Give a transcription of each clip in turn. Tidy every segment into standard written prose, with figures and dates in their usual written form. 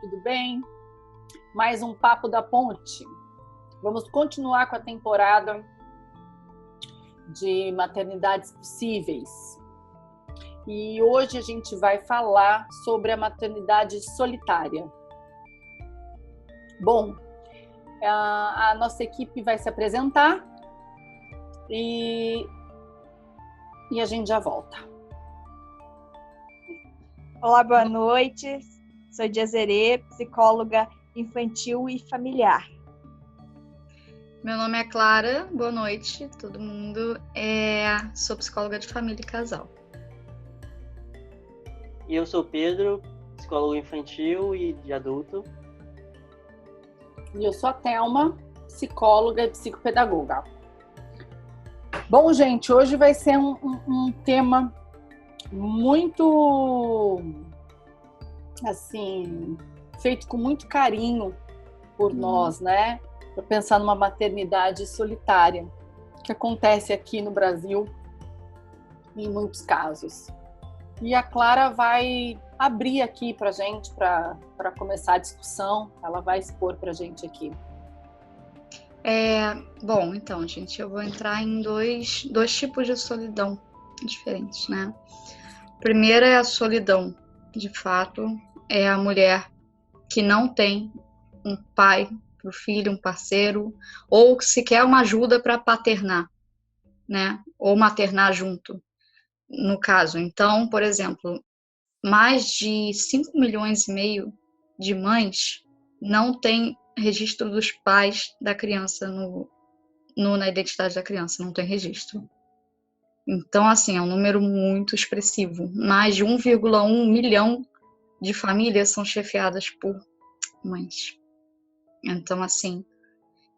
tudo bem? Mais um Papo da Ponte. Vamos continuar com a temporada de maternidades possíveis. E hoje a gente vai falar sobre a maternidade solitária. Bom, a nossa equipe vai se apresentar e a gente já volta. Olá, boa noite. Sou Jazerê, psicóloga infantil e familiar. Meu nome é Clara, boa noite todo mundo. Sou psicóloga de família e casal. E eu sou Pedro, psicólogo infantil e de adulto. E eu sou a Thelma, psicóloga e psicopedagoga. Bom, gente, hoje vai ser um tema muito, assim, feito com muito carinho por nós, né? Para pensar numa maternidade solitária, que acontece aqui no Brasil em muitos casos. E a Clara vai abrir aqui para a gente, para começar a discussão. Ela vai expor para a gente aqui. Bom, então, gente, eu vou entrar em dois tipos de solidão diferentes, né? Primeira é a solidão, de fato, é a mulher que não tem um pai para o filho, um parceiro, ou sequer uma ajuda para paternar, né? Ou maternar junto, no caso. Então, por exemplo, mais de 5,5 milhões de mães não têm registro dos pais da criança na identidade da criança, não tem registro. Então, assim, é um número muito expressivo. Mais de 1,1 milhão de famílias são chefiadas por mães. Então, assim,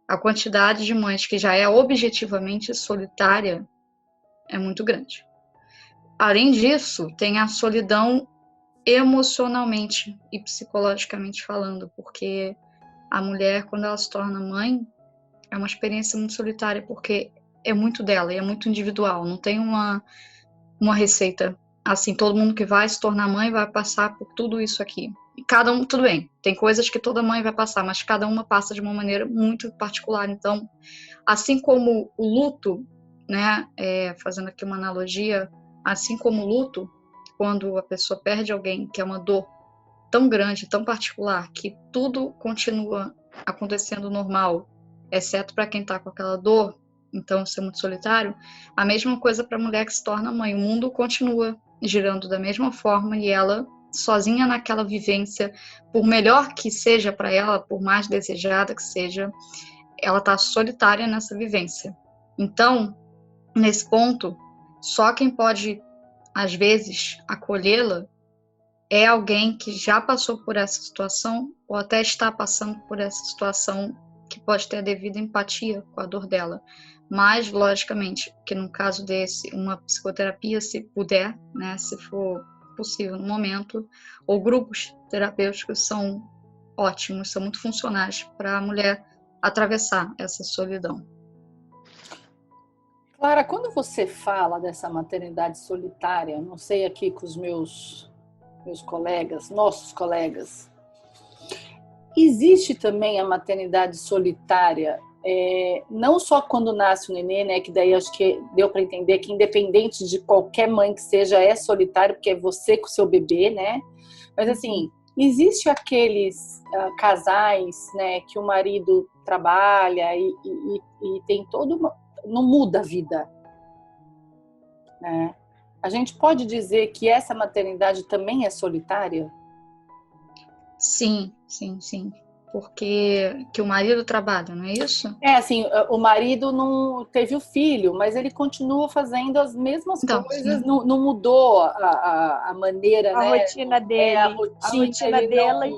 a quantidade de mães que já é objetivamente solitária é muito grande. Além disso, tem a solidão emocionalmente e psicologicamente falando, porque a mulher, quando ela se torna mãe, é uma experiência muito solitária, porque é muito dela e é muito individual, não tem uma receita. Assim, todo mundo que vai se tornar mãe vai passar por tudo isso aqui. E cada um, tudo bem, tem coisas que toda mãe vai passar, mas cada uma passa de uma maneira muito particular. Então, assim como o luto, né, fazendo aqui uma analogia, assim como o luto, quando a pessoa perde alguém, que é uma dor tão grande, tão particular, que tudo continua acontecendo normal, exceto para quem está com aquela dor, então ser muito solitário, a mesma coisa para a mulher que se torna mãe. O mundo continua girando da mesma forma e ela, sozinha naquela vivência, por melhor que seja para ela, por mais desejada que seja, ela está solitária nessa vivência. Então, nesse ponto, só quem pode, às vezes, acolhê-la é alguém que já passou por essa situação ou até está passando por essa situação, que pode ter a devida empatia com a dor dela. Mas, logicamente, que no caso desse, uma psicoterapia, se puder, né, se for possível no momento, ou grupos terapêuticos são ótimos, são muito funcionais para a mulher atravessar essa solidão. Clara, quando você fala dessa maternidade solitária, não sei aqui com os meus colegas, nossos colegas, existe também a maternidade solitária, não só quando nasce o nenê, né, que daí acho que deu para entender que independente de qualquer mãe que seja, é solitário, porque é você com o seu bebê, né? Mas assim, existe aqueles casais, né, que o marido trabalha e tem não muda a vida, né? A gente pode dizer que essa maternidade também é solitária? Sim. Porque que o marido trabalha, não é isso? Assim, o marido não teve o filho, mas ele continua fazendo as mesmas coisas, não mudou a maneira, a né? Rotina dele. A rotina ele dele.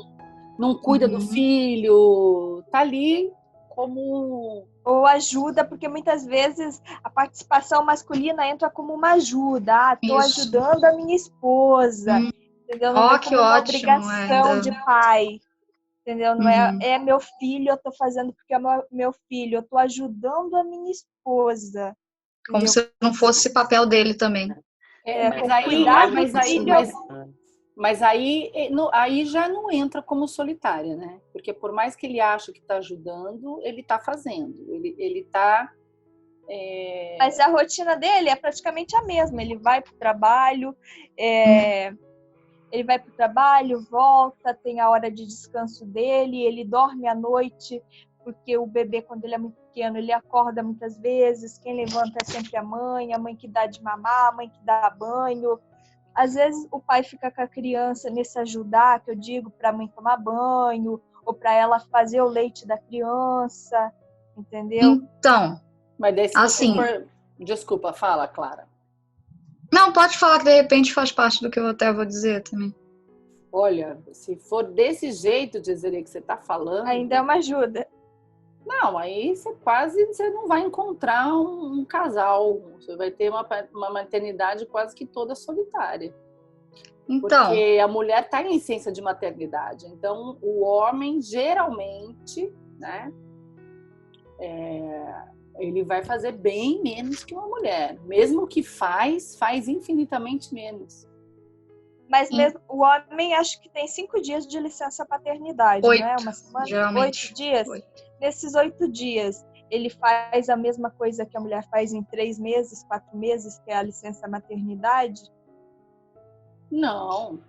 Não cuida do filho, tá ali como... Ou ajuda, porque muitas vezes a participação masculina entra como uma ajuda. Estou ajudando a minha esposa, entendeu? Não é como uma obrigação de pai, entendeu? Não é meu filho, eu estou fazendo porque é meu filho, eu estou ajudando a minha esposa. Como se não fosse papel dele também. Mas Mas aí já não entra como solitária, né? Porque por mais que ele ache que está ajudando, ele está fazendo. Ele está... Mas a rotina dele é praticamente a mesma. Ele vai para o trabalho, volta, tem a hora de descanso dele, ele dorme à noite, porque o bebê, quando ele é muito pequeno, ele acorda muitas vezes. Quem levanta é sempre a mãe que dá de mamar, a mãe que dá banho. Às vezes o pai fica com a criança nesse ajudar, que eu digo, para a mãe tomar banho, ou para ela fazer o leite da criança, entendeu? Então, mas daí, se assim... Desculpa, fala, Clara. Não, pode falar que de repente faz parte do que eu até vou dizer também. Olha, se for desse jeito, dizer que você está falando... Ainda é uma ajuda. Não, aí você não vai encontrar um casal. Você vai ter uma maternidade quase que toda solitária. Então, porque a mulher está em licença de maternidade. Então, o homem, geralmente, né, ele vai fazer bem menos que uma mulher. Mesmo que faz infinitamente menos. Mas mesmo o homem, acho que tem 5 dias de licença paternidade, 8, né? Uma semana, geralmente. 8 dias. 8. Nesses 8 dias, ele faz a mesma coisa que a mulher faz em 3 meses, 4 meses, que é a licença maternidade? Não.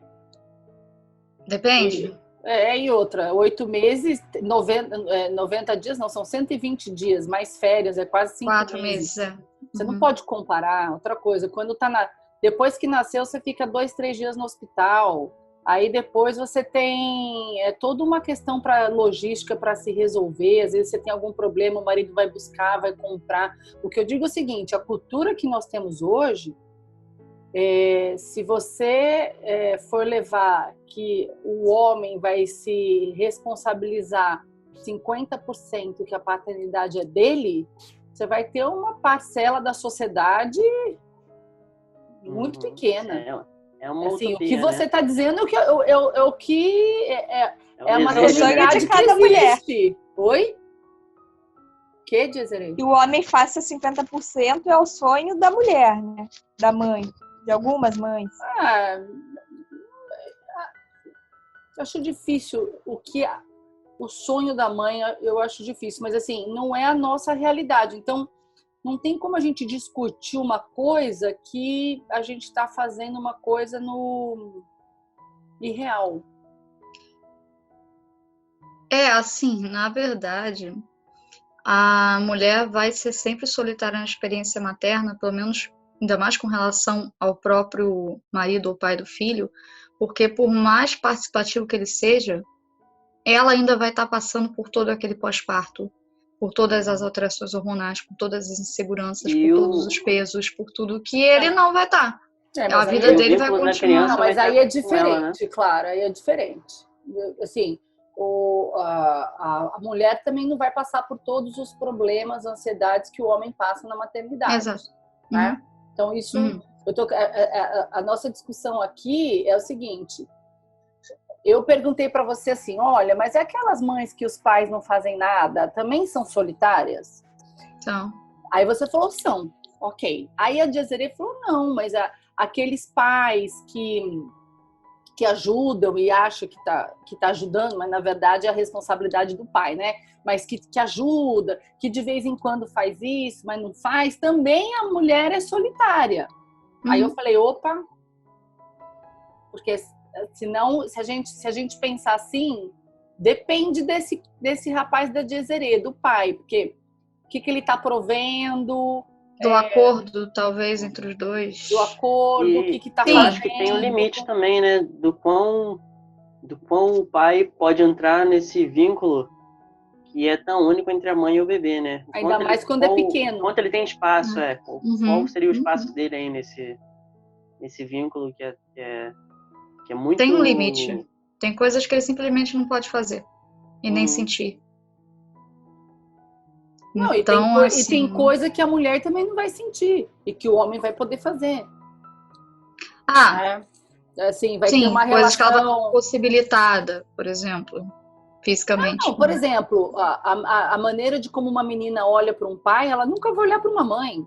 Depende. E outra, 8 meses, 90 dias, não, são 120 dias, mais férias, é quase 5 4 meses. meses, Você não pode comparar. Outra coisa, quando depois que nasceu, você fica 2, 3 dias no hospital. Aí depois você tem toda uma questão para logística para se resolver. Às vezes você tem algum problema, o marido vai buscar, vai comprar. O que eu digo é o seguinte, a cultura que nós temos hoje, se você for levar que o homem vai se responsabilizar 50% que a paternidade é dele, você vai ter uma parcela da sociedade muito pequena. É uma assim, utopia, o que você está dizendo é o que é a maternidade de cada mulher. Oi? Que, Dezerê? Que o homem faça 50% é o sonho da mulher, né? Da mãe, de algumas mães. Eu acho difícil o sonho da mãe, eu acho difícil, mas assim, não é a nossa realidade. Então, não tem como a gente discutir uma coisa que a gente está fazendo uma coisa no irreal. Assim, na verdade, a mulher vai ser sempre solitária na experiência materna, pelo menos, ainda mais com relação ao próprio marido ou pai do filho, porque por mais participativo que ele seja, ela ainda vai estar passando por todo aquele pós-parto, por todas as alterações hormonais, por todas as inseguranças, por todos os pesos, por tudo que ele não vai estar. A vida dele vai continuar. Não, mas aí é diferente, claro, aí é diferente. Assim, a mulher também não vai passar por todos os problemas, ansiedades que o homem passa na maternidade. Exato. Né? Então, isso... a nossa discussão aqui é o seguinte... Eu perguntei para você assim, olha, mas é aquelas mães que os pais não fazem nada, também são solitárias? São. Aí você falou, são. Ok. Aí a Dezerê falou, não, mas aqueles pais que ajudam e acham que tá ajudando, mas na verdade é a responsabilidade do pai, né? Mas que ajuda, que de vez em quando faz isso, mas não faz, também a mulher é solitária. Aí eu falei, opa, porque... Senão, se a gente pensar assim, depende desse rapaz da Dezerê, do pai, porque o que ele está provendo... Do acordo, talvez, entre os dois. Do acordo, o que está fazendo. Eu acho que tem um limite também, né? Do quão o pai pode entrar nesse vínculo que é tão único entre a mãe e o bebê, né? Ainda mais quando é pequeno. Quanto ele tem espaço, qual seria o espaço dele aí nesse vínculo que é muito... Tem um limite. Tem coisas que ele simplesmente não pode fazer. E nem sentir. Não, então, e tem coisa que a mulher também não vai sentir. E que o homem vai poder fazer. Assim, vai ter uma relação... coisas que ela está possibilitada, por exemplo. Fisicamente. Não, por exemplo, a maneira de como uma menina olha para um pai, ela nunca vai olhar para uma mãe.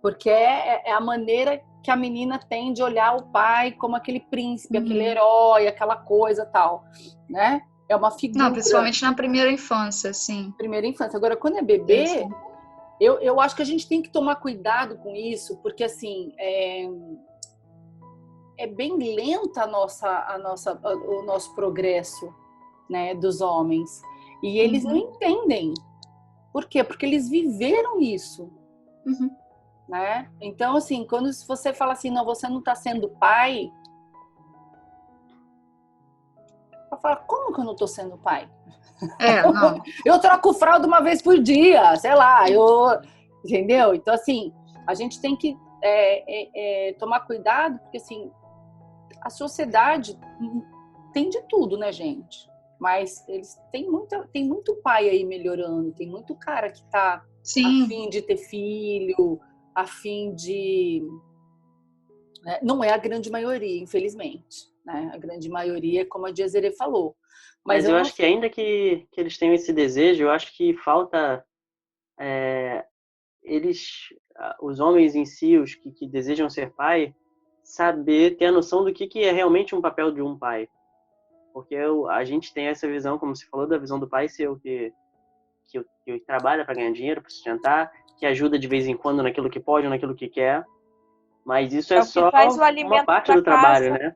Porque é a maneira que a menina tem de olhar o pai como aquele príncipe, aquele herói, aquela coisa tal, né? É uma figura. Não, principalmente na primeira infância, sim. Primeira infância. Agora, quando é bebê, eu acho que a gente tem que tomar cuidado com isso, porque assim, é bem lenta o nosso progresso, né, dos homens. E eles não entendem. Por quê? Porque eles viveram isso. Né? Então, assim, quando você fala assim, não, você não está sendo pai, eu falo, como que eu não estou sendo pai? Não. Eu troco fralda uma vez por dia, sei lá, entendeu? Então, assim, a gente tem que tomar cuidado, porque, assim, a sociedade tem de tudo, né, gente? Mas eles tem muito pai aí melhorando, tem muito cara que tá a fim de ter filho, a fim de... Não é a grande maioria, infelizmente. Né? A grande maioria, como a Jezere falou. Mas eu acho que ainda que eles tenham esse desejo, eu acho que falta os homens em si, os que desejam ser pai, saber, ter a noção do que é realmente um papel de um pai. Porque a gente tem essa visão, como você falou, da visão do pai ser o que trabalha para ganhar dinheiro, para sustentar, que ajuda de vez em quando naquilo que pode ou naquilo que quer. Mas isso é só uma parte do trabalho, né?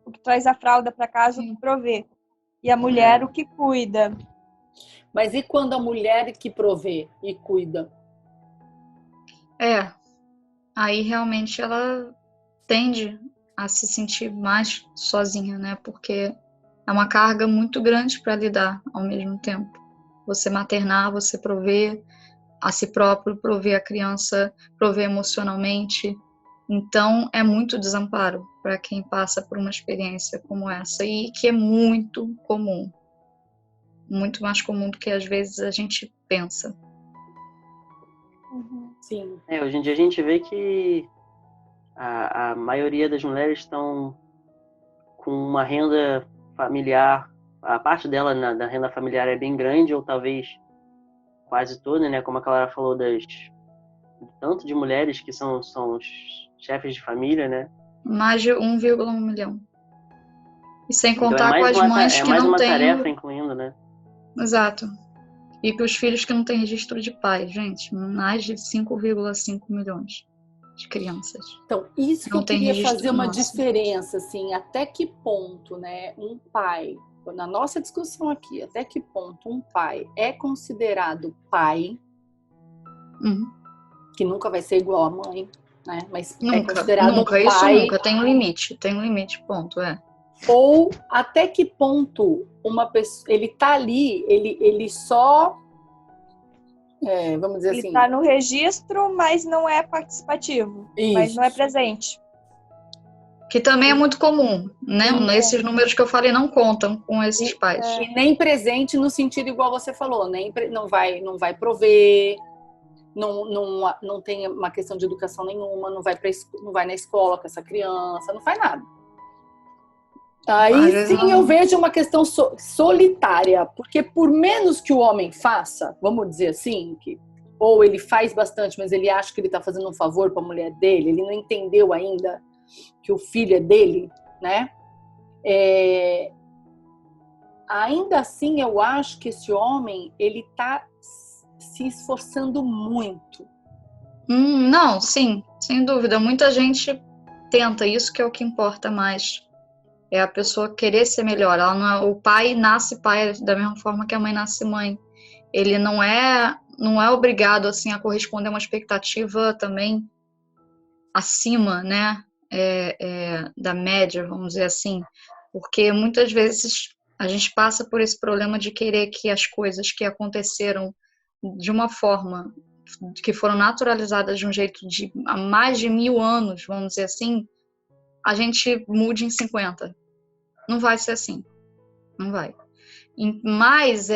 O que traz a fralda para casa, o que provê. E a mulher, o que cuida. Mas e quando a mulher que provê e cuida? Aí realmente ela tende a se sentir mais sozinha, né? Porque é uma carga muito grande para lidar ao mesmo tempo. Você maternar, você prover a si próprio, prover a criança, prover emocionalmente. Então, é muito desamparo para quem passa por uma experiência como essa e que é muito comum. Muito mais comum do que às vezes a gente pensa. Sim. Hoje em dia a gente vê que a maioria das mulheres estão com uma renda familiar, a parte dela da renda familiar é bem grande, ou talvez quase toda, né? Como a Clara falou, tanto de mulheres que são chefes de família, né? Mais de 1,1 milhão. E sem contar então com as mães que não têm... É mais uma tarefa incluindo, né? Exato. E para os filhos que não têm registro de pai, gente, mais de 5,5 milhões de crianças. Então, isso que eu queria fazer uma diferença, assim, até que ponto, né, um pai, na nossa discussão aqui, até que ponto um pai é considerado pai, que nunca vai ser igual à mãe, né, mas é considerado nunca, pai. Isso nunca, tem um limite, ponto, Ou até que ponto uma pessoa, ele tá ali, ele só... vamos dizer assim... Ele está no registro, mas não é participativo. Isso. Mas não é presente. Que também é muito comum, né? Esses números que eu falei não contam com esses pais. E nem presente no sentido igual você falou, não vai prover, não tem uma questão de educação nenhuma, não vai na escola com essa criança, não faz nada. Aí sim eu vejo uma questão solitária, porque por menos que o homem faça, vamos dizer assim, ou ele faz bastante, mas ele acha que ele está fazendo um favor para a mulher dele, ele não entendeu ainda que o filho é dele, né? Ainda assim eu acho que esse homem, ele está se esforçando muito. Não, sim, sem dúvida. Muita gente tenta, isso que é o que importa mais. É a pessoa querer ser melhor. O pai nasce pai da mesma forma que a mãe nasce mãe. Ele não é obrigado assim a corresponder a uma expectativa também acima, né, da média, vamos dizer assim, porque muitas vezes a gente passa por esse problema de querer que as coisas que aconteceram de uma forma que foram naturalizadas de um jeito de há mais de 1000 anos, vamos dizer assim, a gente mude em 50. Não vai ser assim. Não vai. Mas,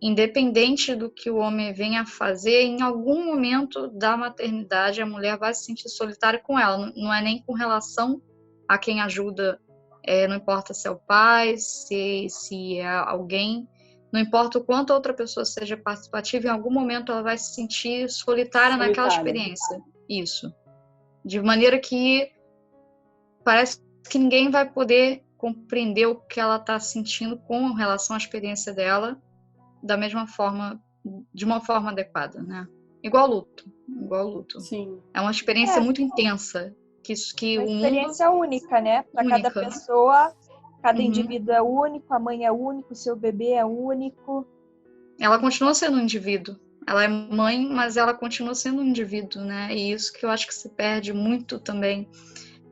independente do que o homem venha a fazer, em algum momento da maternidade, a mulher vai se sentir solitária com ela. Não é nem com relação a quem ajuda, não importa se é o pai, se é alguém, não importa o quanto a outra pessoa seja participativa, em algum momento ela vai se sentir solitária naquela experiência. Isso. de maneira que parece que ninguém vai poder compreender o que ela está sentindo com relação à experiência dela da mesma forma, de uma forma adequada, né? Igual luto. Sim. É uma experiência muito intensa. Que uma o experiência mundo... única, né? Para cada pessoa, cada indivíduo é único, a mãe é único, o seu bebê é único. Ela continua sendo um indivíduo. Ela é mãe, mas ela continua sendo um indivíduo, né? E isso que eu acho que se perde muito também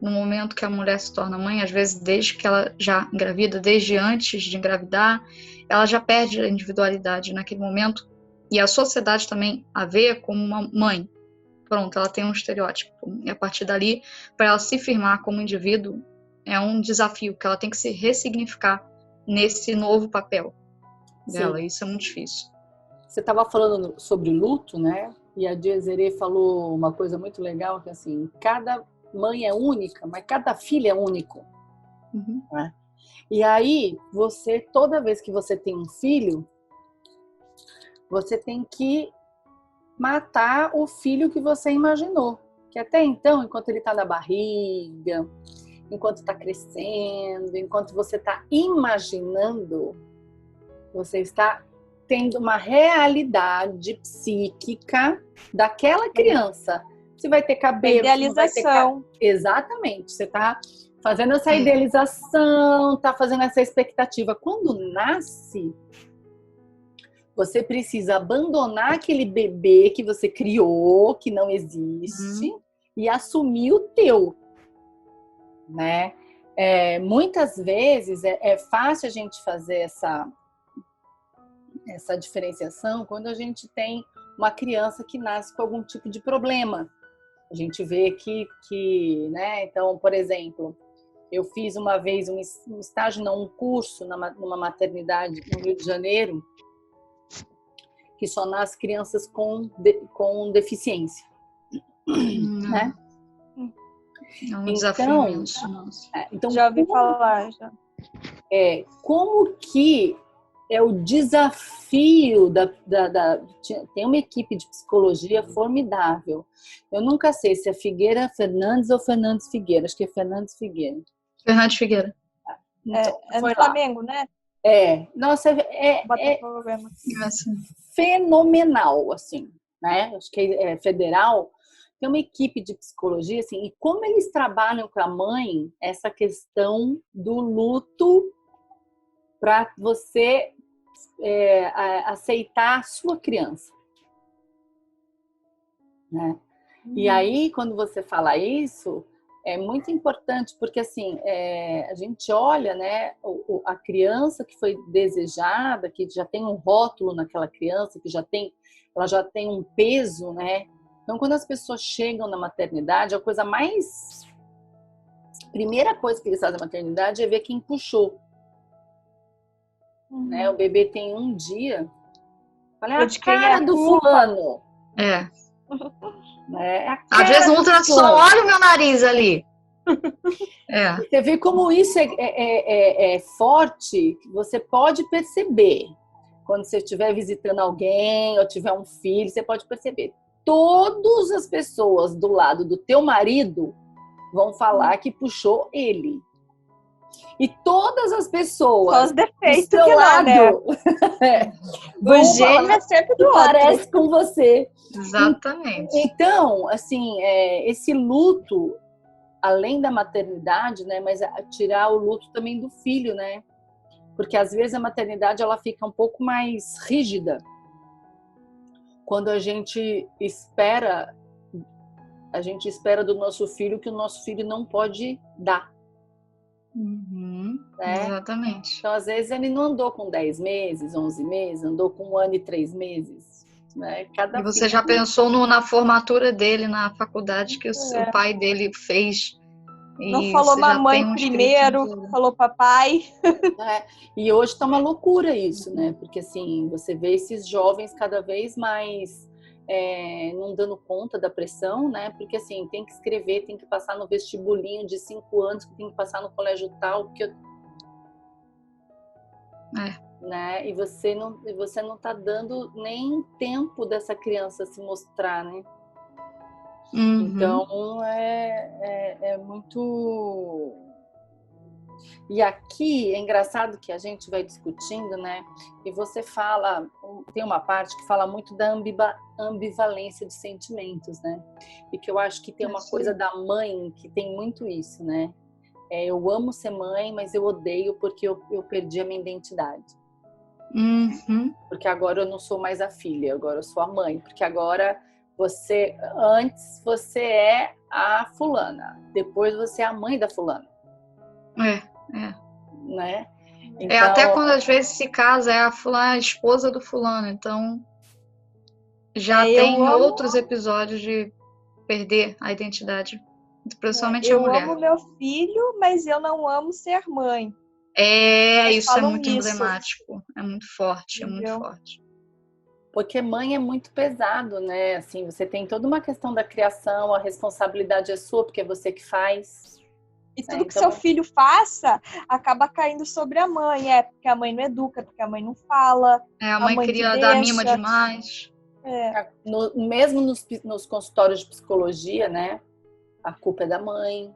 no momento que a mulher se torna mãe, às vezes desde que ela já engravida, desde antes de engravidar, ela já perde a individualidade naquele momento. E a sociedade também a vê como uma mãe. Pronto, ela tem um estereótipo. E a partir dali, para ela se firmar como indivíduo, é um desafio que ela tem que se ressignificar nesse novo papel dela. Isso é muito difícil. Você estava falando sobre luto, né? E a Diezere falou uma coisa muito legal, que assim, cada mãe é única, mas cada filho é único. Né? E aí, toda vez que você tem um filho, você tem que matar o filho que você imaginou. Que até então, enquanto ele está na barriga, enquanto está crescendo, enquanto você está imaginando, você está tendo uma realidade psíquica daquela criança. Você vai ter cabelo, idealização. Exatamente. Você está fazendo essa idealização, está fazendo essa expectativa. Quando nasce, você precisa abandonar aquele bebê que você criou, que não existe, e assumir o teu, né? Muitas vezes é fácil a gente fazer essa diferenciação quando a gente tem uma criança que nasce com algum tipo de problema. A gente vê que né? Então, por exemplo, eu fiz uma vez um estágio, não, um curso numa maternidade no Rio de Janeiro, que só nasce crianças com deficiência. Né? É um desafio imenso. Então, já ouvi falar. Já. Como que é o desafio tem uma equipe de psicologia formidável. Eu nunca sei se é Figueira Fernandes ou Fernandes Figueira. Acho que é Fernandes Figueira. Fernandes Figueira. Então, é no Flamengo, né? Nossa, fenomenal, assim, né? Acho que é federal. Tem uma equipe de psicologia, assim, e como eles trabalham com a mãe essa questão do luto para você aceitar a sua criança, né? E aí, quando você fala isso, é muito importante, porque assim, a gente olha, né, a criança que foi desejada, que já tem um rótulo naquela criança, que ela já tem um peso, né? Então, quando as pessoas chegam na maternidade, primeira coisa que eles fazem na maternidade é ver quem puxou. Né? O bebê tem um dia. Olha a cara do fulano. Né? Às vezes no ultrassom, olha o meu nariz ali. Você vê como isso é forte, você pode perceber. Quando você estiver visitando alguém ou tiver um filho, você pode perceber. Todas as pessoas do lado do teu marido vão falar que puxou ele. E todas as pessoas só os defeitos do seu lado, né? O gênio é sempre do outro. Parece com você. Exatamente. Então, assim, esse luto, além da maternidade, né, mas tirar o luto também do filho, né? Porque às vezes a maternidade ela fica um pouco mais rígida quando a gente espera do nosso filho que o nosso filho não pode dar. Né? Exatamente. Então, às vezes, ele não andou com 10 meses, 11 meses, andou com 1 ano e 3 meses. Né? E você já pensou na formatura dele na faculdade que o pai dele fez? Não falou mamãe primeiro, falou papai. E hoje está uma loucura isso, né? Porque assim, você vê esses jovens cada vez mais não dando conta da pressão, né? Porque assim, tem que escrever, tem que passar no vestibulinho de 5 anos, tem que passar no colégio tal, né? E você não tá dando nem tempo dessa criança se mostrar, né? Então, é muito... E aqui é engraçado que a gente vai discutindo, né? E você fala, tem uma parte que fala muito da ambivalência de sentimentos, né? E que eu acho que tem uma coisa da mãe que tem muito isso, né? Eu amo ser mãe, mas eu odeio porque eu perdi a minha identidade. Porque agora eu não sou mais a filha, agora eu sou a mãe. Porque agora antes você é a fulana, depois você é a mãe da fulana. Né? Então, até quando às vezes se casa é a esposa do fulano, então já tem outros episódios de perder a identidade, principalmente a mulher. Eu amo meu filho, mas eu não amo ser mãe. Isso é muito emblemático, é muito forte, é muito forte. Porque mãe é muito pesado, né? Assim, você tem toda uma questão da criação, a responsabilidade é sua, porque é você que faz. E tudo que seu filho faça acaba caindo sobre a mãe. Porque a mãe não educa, porque a mãe não fala. A mãe queria dar mima demais. Mesmo nos consultórios de psicologia, né? A culpa é da mãe.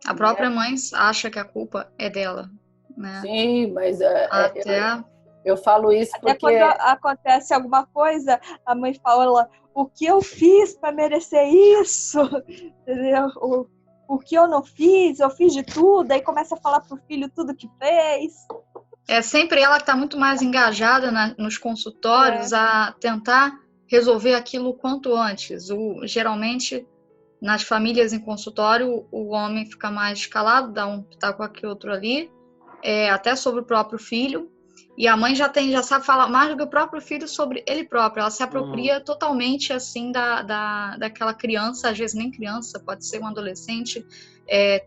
A própria mãe acha que a culpa é dela, né? Sim, mas até... eu falo isso até porque... quando acontece alguma coisa, a mãe fala, o que eu fiz para merecer isso? Entendeu? O que eu não fiz, eu fiz de tudo, aí começa a falar pro filho tudo que fez. É sempre ela que está muito mais engajada nos consultórios a tentar resolver aquilo o quanto antes. Geralmente, nas famílias em consultório, o homem fica mais calado, dá um pitaco aqui, outro ali, até sobre o próprio filho, e a mãe já sabe falar mais do que o próprio filho sobre ele próprio. Ela se apropria totalmente assim daquela criança, às vezes nem criança, pode ser um adolescente,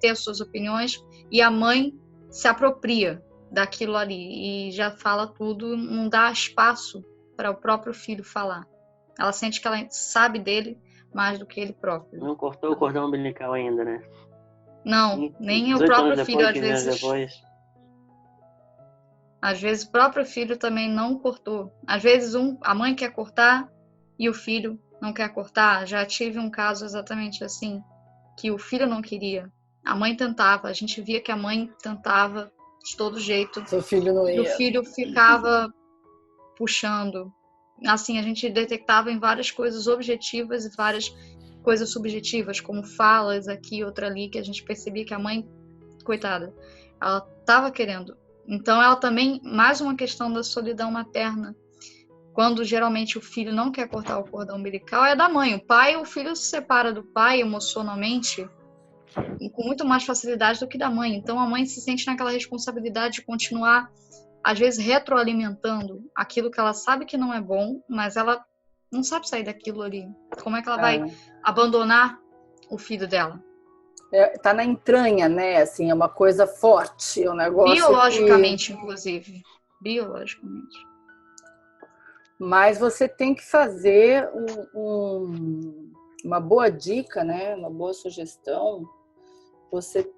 ter as suas opiniões, e a mãe se apropria daquilo ali e já fala tudo, não dá espaço para o próprio filho falar. Ela sente que ela sabe dele mais do que ele próprio. Não cortou o cordão umbilical ainda, né? Não, nem o próprio filho às vezes. Depois. Às vezes o próprio filho também não cortou. Às vezes a mãe quer cortar e o filho não quer cortar. Já tive um caso exatamente assim, que o filho não queria. A mãe tentava, a gente via que a mãe tentava de todo jeito. Seu filho não ia. E o filho ficava puxando. Assim, a gente detectava em várias coisas objetivas e várias coisas subjetivas, como falas aqui, outra ali, que a gente percebia que a mãe, coitada, ela estava querendo. Então, ela também, mais uma questão da solidão materna. Quando geralmente o filho não quer cortar o cordão umbilical, é da mãe. O filho se separa do pai emocionalmente e com muito mais facilidade do que da mãe. Então, a mãe se sente naquela responsabilidade de continuar, às vezes, retroalimentando aquilo que ela sabe que não é bom, mas ela não sabe sair daquilo ali. Como é que ela vai abandonar o filho dela? Tá na entranha, né? Assim, é uma coisa forte, um negócio biologicamente, inclusive. Biologicamente. Mas você tem que fazer uma boa dica, né? Uma boa sugestão. Você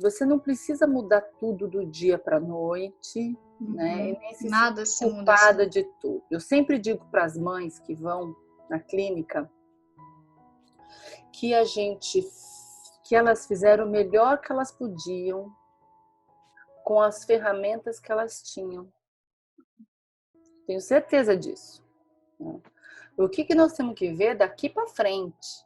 você não precisa mudar tudo do dia para a noite, né? E nem se Nada sentir culpada de tudo. Eu sempre digo para as mães que vão na clínica que elas fizeram o melhor que elas podiam com as ferramentas que elas tinham. Tenho certeza disso. Né? O que nós temos que ver daqui para frente?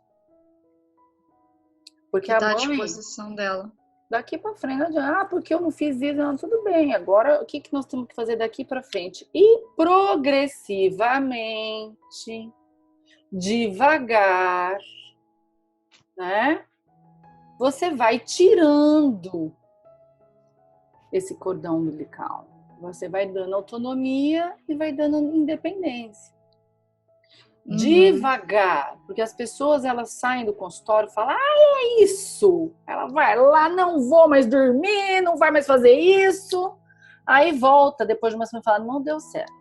Porque a mãe, à disposição dela. Daqui para frente, não adianta, porque eu não fiz isso, não, tudo bem. Agora, o que nós temos que fazer daqui para frente? E progressivamente, devagar, né? Você vai tirando esse cordão umbilical. Você vai dando autonomia e vai dando independência. Devagar, porque as pessoas elas saem do consultório e falam, é isso. Ela vai lá, não vou mais dormir, não vai mais fazer isso. Aí volta, depois de uma semana, e fala, não deu certo.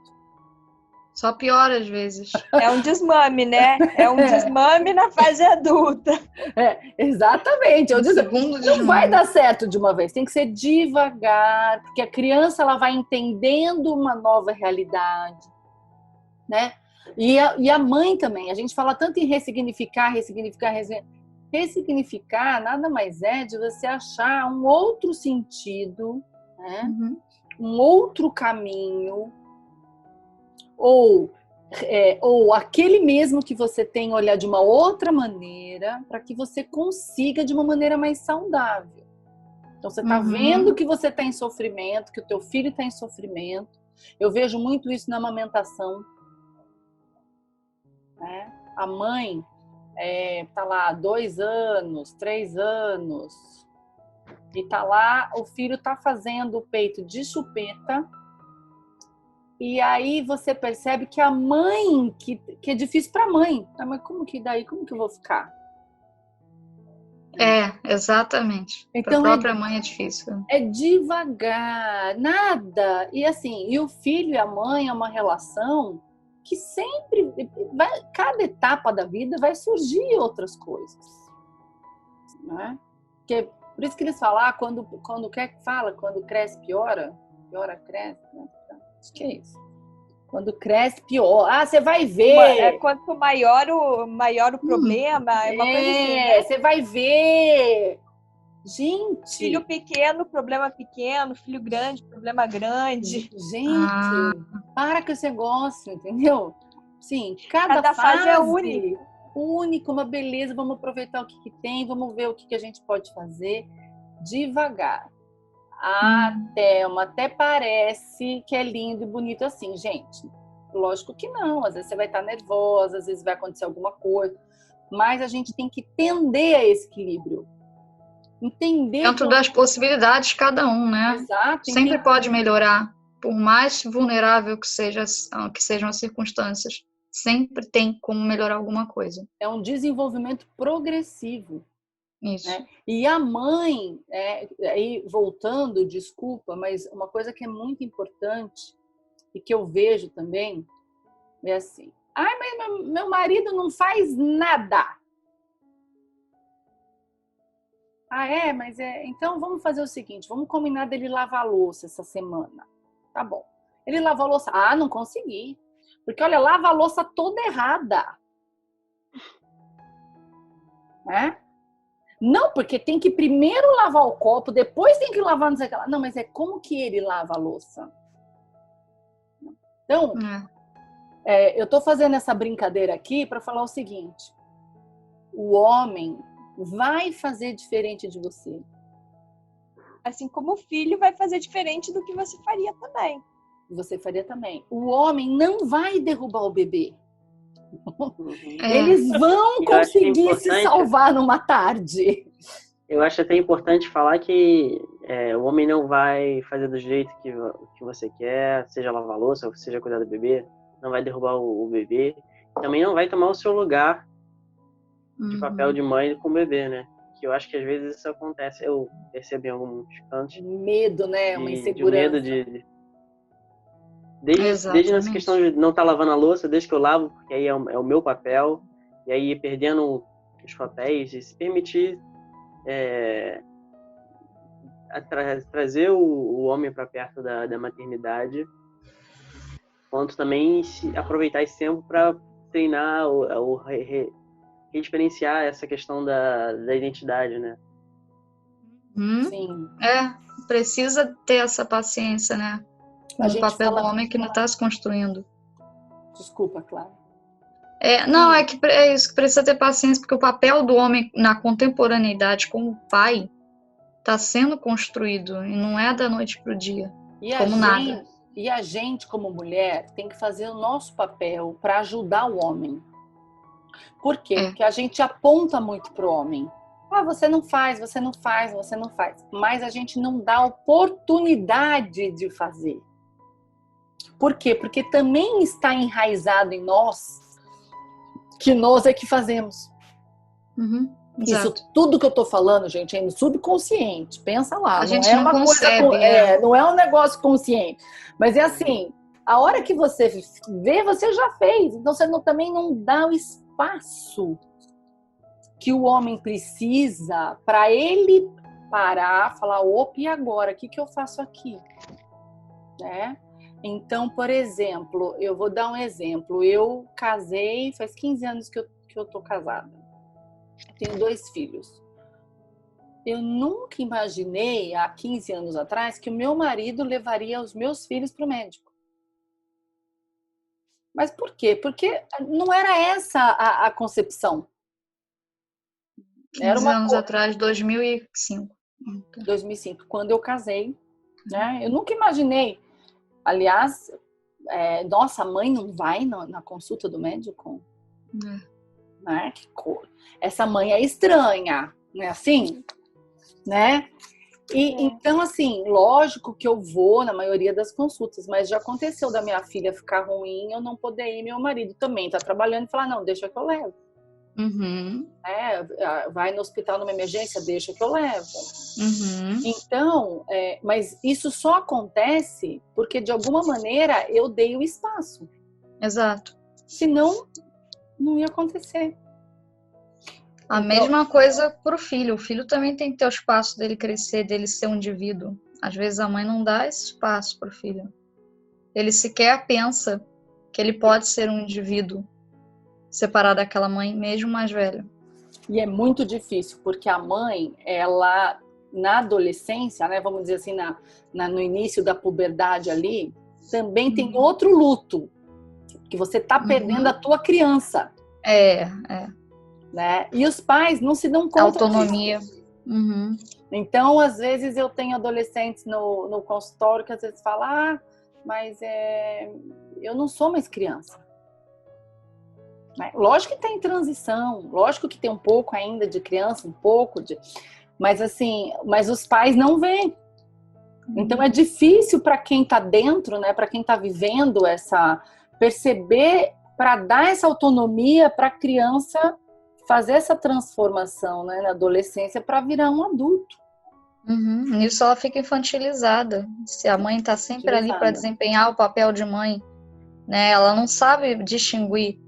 Só piora às vezes. É um desmame, né? É um desmame na fase adulta. Exatamente. Não vai dar certo de uma vez. Tem que ser devagar, porque a criança ela vai entendendo uma nova realidade, né? E a mãe também. A gente fala tanto em ressignificar. Ressignificar nada mais é de você achar um outro sentido, né? Um outro caminho, ou aquele mesmo que você tem, olhar de uma outra maneira, para que você consiga de uma maneira mais saudável. Então você está vendo que você está em sofrimento, que o teu filho está em sofrimento. Eu vejo muito isso na amamentação, né? A mãe tá lá 2 anos, 3 anos, e tá lá, o filho tá fazendo o peito de chupeta, e aí você percebe que a mãe, que é difícil pra mãe, mas como que eu vou ficar? Exatamente. Então, pra própria mãe é difícil. É devagar, nada, e assim, e o filho e a mãe é uma relação que sempre, cada etapa da vida vai surgir outras coisas, né? Porque, por isso que eles falam, quando cresce, piora, cresce, né? Acho que é isso. Quando cresce, piora. Você vai ver. Quanto maior o problema, é uma coisa assim, né? Você vai ver. Gente. Filho pequeno, problema pequeno. Filho grande, problema grande. Gente, para com esse negócio, entendeu? Sim, cada fase é única, uma beleza. Vamos aproveitar o que tem, vamos ver o que a gente pode fazer devagar. Thelma, até parece que é lindo e bonito assim, gente. Lógico que não, às vezes você vai estar nervosa, às vezes vai acontecer alguma coisa, mas a gente tem que tender a esse equilíbrio. Entender dentro das possibilidades de cada um, né? Exato. Sempre pode melhorar, por mais vulnerável que sejam as circunstâncias, sempre tem como melhorar alguma coisa. É um desenvolvimento progressivo. Isso. Né? E a mãe, aí voltando, desculpa, mas uma coisa que é muito importante e que eu vejo também é assim: mas meu marido não faz nada. Então vamos fazer o seguinte, vamos combinar dele lavar a louça essa semana. Tá bom. Ele lava a louça. Não consegui. Porque, olha, lava a louça toda errada. Né? Não, porque tem que primeiro lavar o copo, depois tem que lavar não sei o que lá. Não, mas é como que ele lava a louça. Então, eu tô fazendo essa brincadeira aqui para falar o seguinte: o homem vai fazer diferente de você. Assim como o filho vai fazer diferente do que você faria também. O homem não vai derrubar o bebê. Eles vão conseguir se salvar numa tarde. Eu acho até importante falar que o homem não vai fazer do jeito que você quer, seja lavar a louça, seja cuidar do bebê, não vai derrubar o bebê, também não vai tomar o seu lugar de papel de mãe com o bebê, né? Que eu acho que às vezes isso acontece, eu percebo em alguns cantos. Medo, né? Uma insegurança. Desde nessa questão de não estar lavando a louça, desde que eu lavo, porque aí é o meu papel, e aí ir perdendo os papéis, e se permitir trazer o homem para perto da maternidade, quanto também aproveitar esse tempo para treinar ou diferenciar essa questão da identidade, né? Sim. Precisa ter essa paciência, né? O papel do homem que não está se construindo. Desculpa, Clara. É isso que precisa ter paciência, porque o papel do homem na contemporaneidade como pai está sendo construído e não é da noite para o dia, nada. E a gente, como mulher, tem que fazer o nosso papel para ajudar o homem. Por quê? Porque a gente aponta muito pro homem. Você não faz. Mas a gente não dá oportunidade de fazer. Por quê? Porque também está enraizado em nós que nós é que fazemos. Isso tudo que eu tô falando, gente, é subconsciente. Pensa lá. A gente não consegue, não é um negócio consciente. Mas é assim, a hora que você vê, você já fez. Então você também não dá o espaço que o homem precisa para ele parar, falar, opa, e agora? O que eu faço aqui? Né? Então, por exemplo, eu vou dar um exemplo. Eu casei, faz 15 anos que eu tô casada. Tenho 2 filhos. Eu nunca imaginei, há 15 anos atrás, que o meu marido levaria os meus filhos para o médico. Mas por quê? Porque não era essa a concepção. 15 anos atrás, 2005. 2005, quando eu casei, né? Eu nunca imaginei. Aliás, nossa, mãe não vai na consulta do médico? Né? Essa mãe é estranha, não é assim? Né? E então, assim, lógico que eu vou na maioria das consultas, mas já aconteceu da minha filha ficar ruim, eu não poder ir, meu marido também tá trabalhando e falar, não, deixa que eu levo. Uhum. Vai no hospital numa emergência, deixa que eu levo. Uhum. Então, mas isso só acontece porque de alguma maneira eu dei o espaço. Exato. Senão, não ia acontecer. A mesma coisa pro filho. O filho também tem que ter o espaço dele crescer, dele ser um indivíduo. Às vezes a mãe não dá esse espaço pro filho. Ele sequer pensa que ele pode ser um indivíduo separado daquela mãe, mesmo mais velha. E é muito difícil, porque a mãe, ela, na adolescência, né, vamos dizer assim, no início da puberdade ali, também tem outro luto, que você tá perdendo a tua criança. Né? E os pais não se dão conta autonomia disso. Uhum. Então, às vezes eu tenho adolescentes no consultório que às vezes falam, mas eu não sou mais criança. Né? Lógico que tem transição, lógico que tem um pouco ainda de criança, mas assim, mas os pais não veem. Então é difícil para quem está dentro, né, para quem está vivendo perceber, para dar essa autonomia para a criança fazer essa transformação, né, na adolescência para virar um adulto. Nisso ela fica infantilizada. Se a mãe está sempre ali para desempenhar o papel de mãe, né, ela não sabe distinguir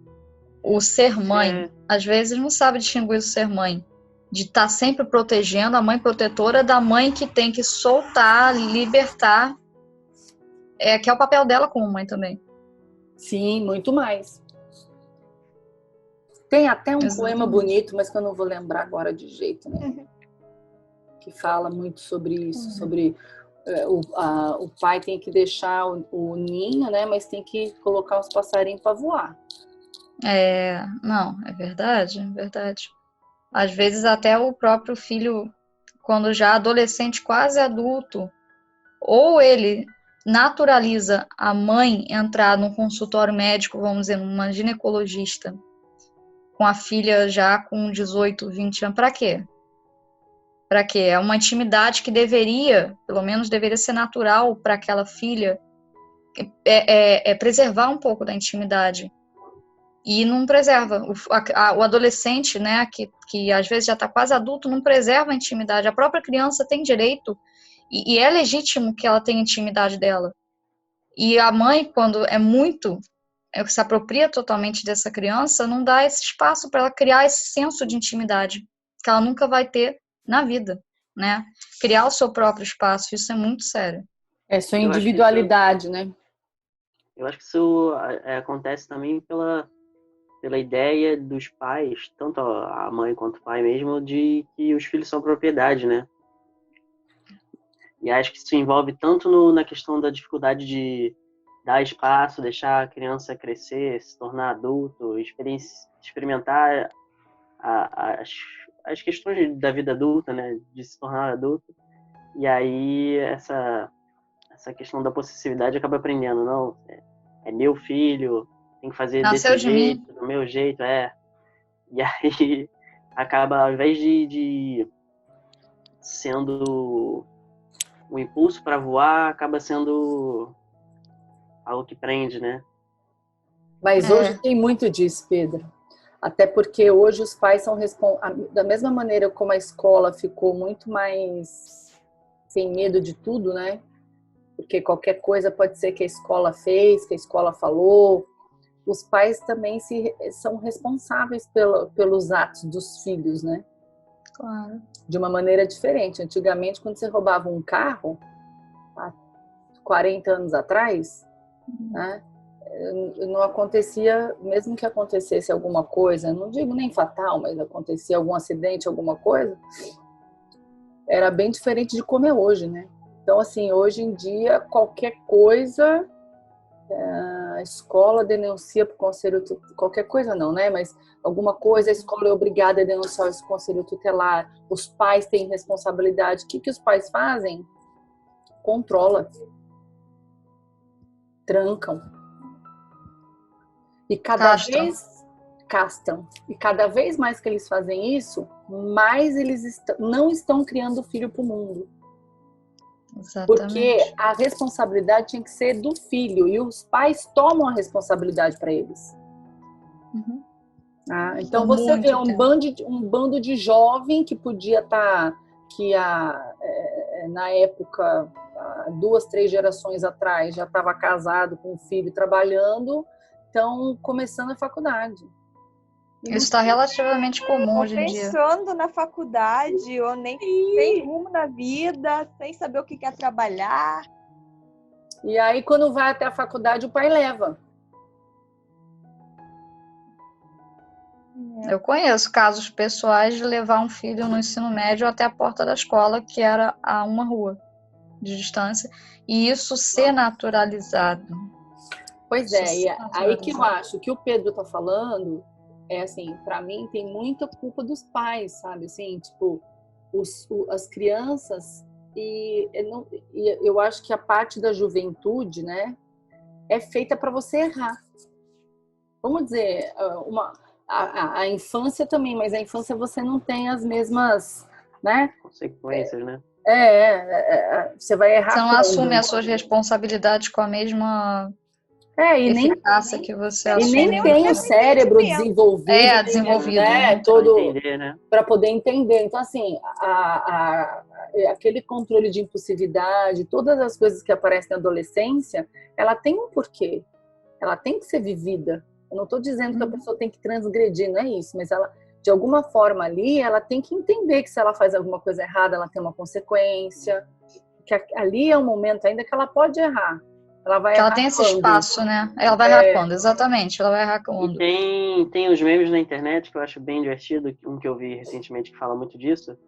o ser mãe. Às vezes não sabe distinguir o ser mãe, de estar sempre protegendo, a mãe protetora da mãe que tem que soltar, libertar, que é o papel dela como mãe também. Sim, muito mais. Tem até um poema bonito, mas que eu não vou lembrar agora de jeito nenhum, que fala muito sobre isso, sobre o pai tem que deixar o ninho, né, mas tem que colocar os passarinhos para voar. Não, é verdade. Às vezes até o próprio filho, quando já adolescente, quase adulto, ou ele naturaliza a mãe entrar num consultório médico, vamos dizer, numa ginecologista, com a filha já com 18, 20 anos. Para quê? Para quê? É uma intimidade que pelo menos deveria ser natural para aquela filha, preservar um pouco da intimidade. E não preserva. O adolescente, né, que às vezes já está quase adulto, não preserva a intimidade. A própria criança tem direito, e é legítimo que ela tenha intimidade dela. E a mãe, quando se apropria totalmente dessa criança, não dá esse espaço para ela criar esse senso de intimidade, que ela nunca vai ter na vida, né? Criar o seu próprio espaço, isso é muito sério. É sua individualidade, né? Eu acho que isso acontece também pela ideia dos pais, tanto a mãe quanto o pai mesmo, de que os filhos são propriedade, né? E acho que isso envolve tanto na questão da dificuldade de dar espaço, deixar a criança crescer, se tornar adulto, experimentar as questões da vida adulta, né? De se tornar adulto. E aí essa questão da possessividade acaba aprendendo, não, é meu filho, tem que fazer desse jeito, do meu jeito, E aí acaba, ao invés de sendo um impulso para voar, acaba sendo algo que prende, né? Mas hoje tem muito disso, Pedro. Até porque hoje os pais são da mesma maneira como a escola ficou muito mais sem medo de tudo, né? Porque qualquer coisa pode ser que a escola fez, que a escola falou. Os pais também são responsáveis pelos atos dos filhos, né? Claro. De uma maneira diferente. Antigamente, quando você roubava um carro, há 40 anos atrás, né? Não acontecia, mesmo que acontecesse alguma coisa, não digo nem fatal, mas acontecia algum acidente, alguma coisa, era bem diferente de como é hoje, né? Então, assim, hoje em dia, qualquer coisa, a escola denuncia para o conselho, qualquer coisa não, né? Mas alguma coisa, a escola é obrigada a denunciar esse conselho tutelar, os pais têm responsabilidade. O que os pais fazem? Controla, trancam. E cada vez castram. E cada vez mais que eles fazem isso, mais eles não estão criando filho para o mundo. Exatamente. Porque a responsabilidade tinha que ser do filho e os pais tomam a responsabilidade para eles. Uhum. Então você vê um bando de jovem que podia estar na época, 2, 3 gerações atrás, já estava casado com um filho trabalhando, estão começando a faculdade. Isso está relativamente comum hoje em dia. Pensando na faculdade, ou nem sem rumo na vida, sem saber o que quer trabalhar. E aí, quando vai até a faculdade, o pai leva. Eu conheço casos pessoais de levar um filho no ensino médio até a porta da escola, que era a uma rua de distância, e isso ser naturalizado. Pois é, e aí que eu acho que o Pedro tá falando é assim, para mim tem muita culpa dos pais, sabe? Assim, tipo, as crianças e eu acho que a parte da juventude, né, é feita para você errar. Vamos dizer, a infância também, mas a infância você não tem as mesmas, né? Consequências, né? Você vai errar. Você não assume as suas responsabilidades com a mesma eficácia que você assume. E nem tem o cérebro desenvolvido. Desenvolvido. Né? Para poder entender. Então, assim, aquele controle de impulsividade, todas as coisas que aparecem na adolescência, ela tem um porquê. Ela tem que ser vivida. Eu não estou dizendo que a pessoa tem que transgredir, não é isso, mas ela, de alguma forma ali, ela tem que entender que se ela faz alguma coisa errada, ela tem uma consequência, que ali é um momento ainda que ela pode errar. Ela vai errar. Ela tem esse espaço, né? Ela vai errar quando? Exatamente, ela vai errar quando. E tem os memes na internet que eu acho bem divertido, um que eu vi recentemente que fala muito disso,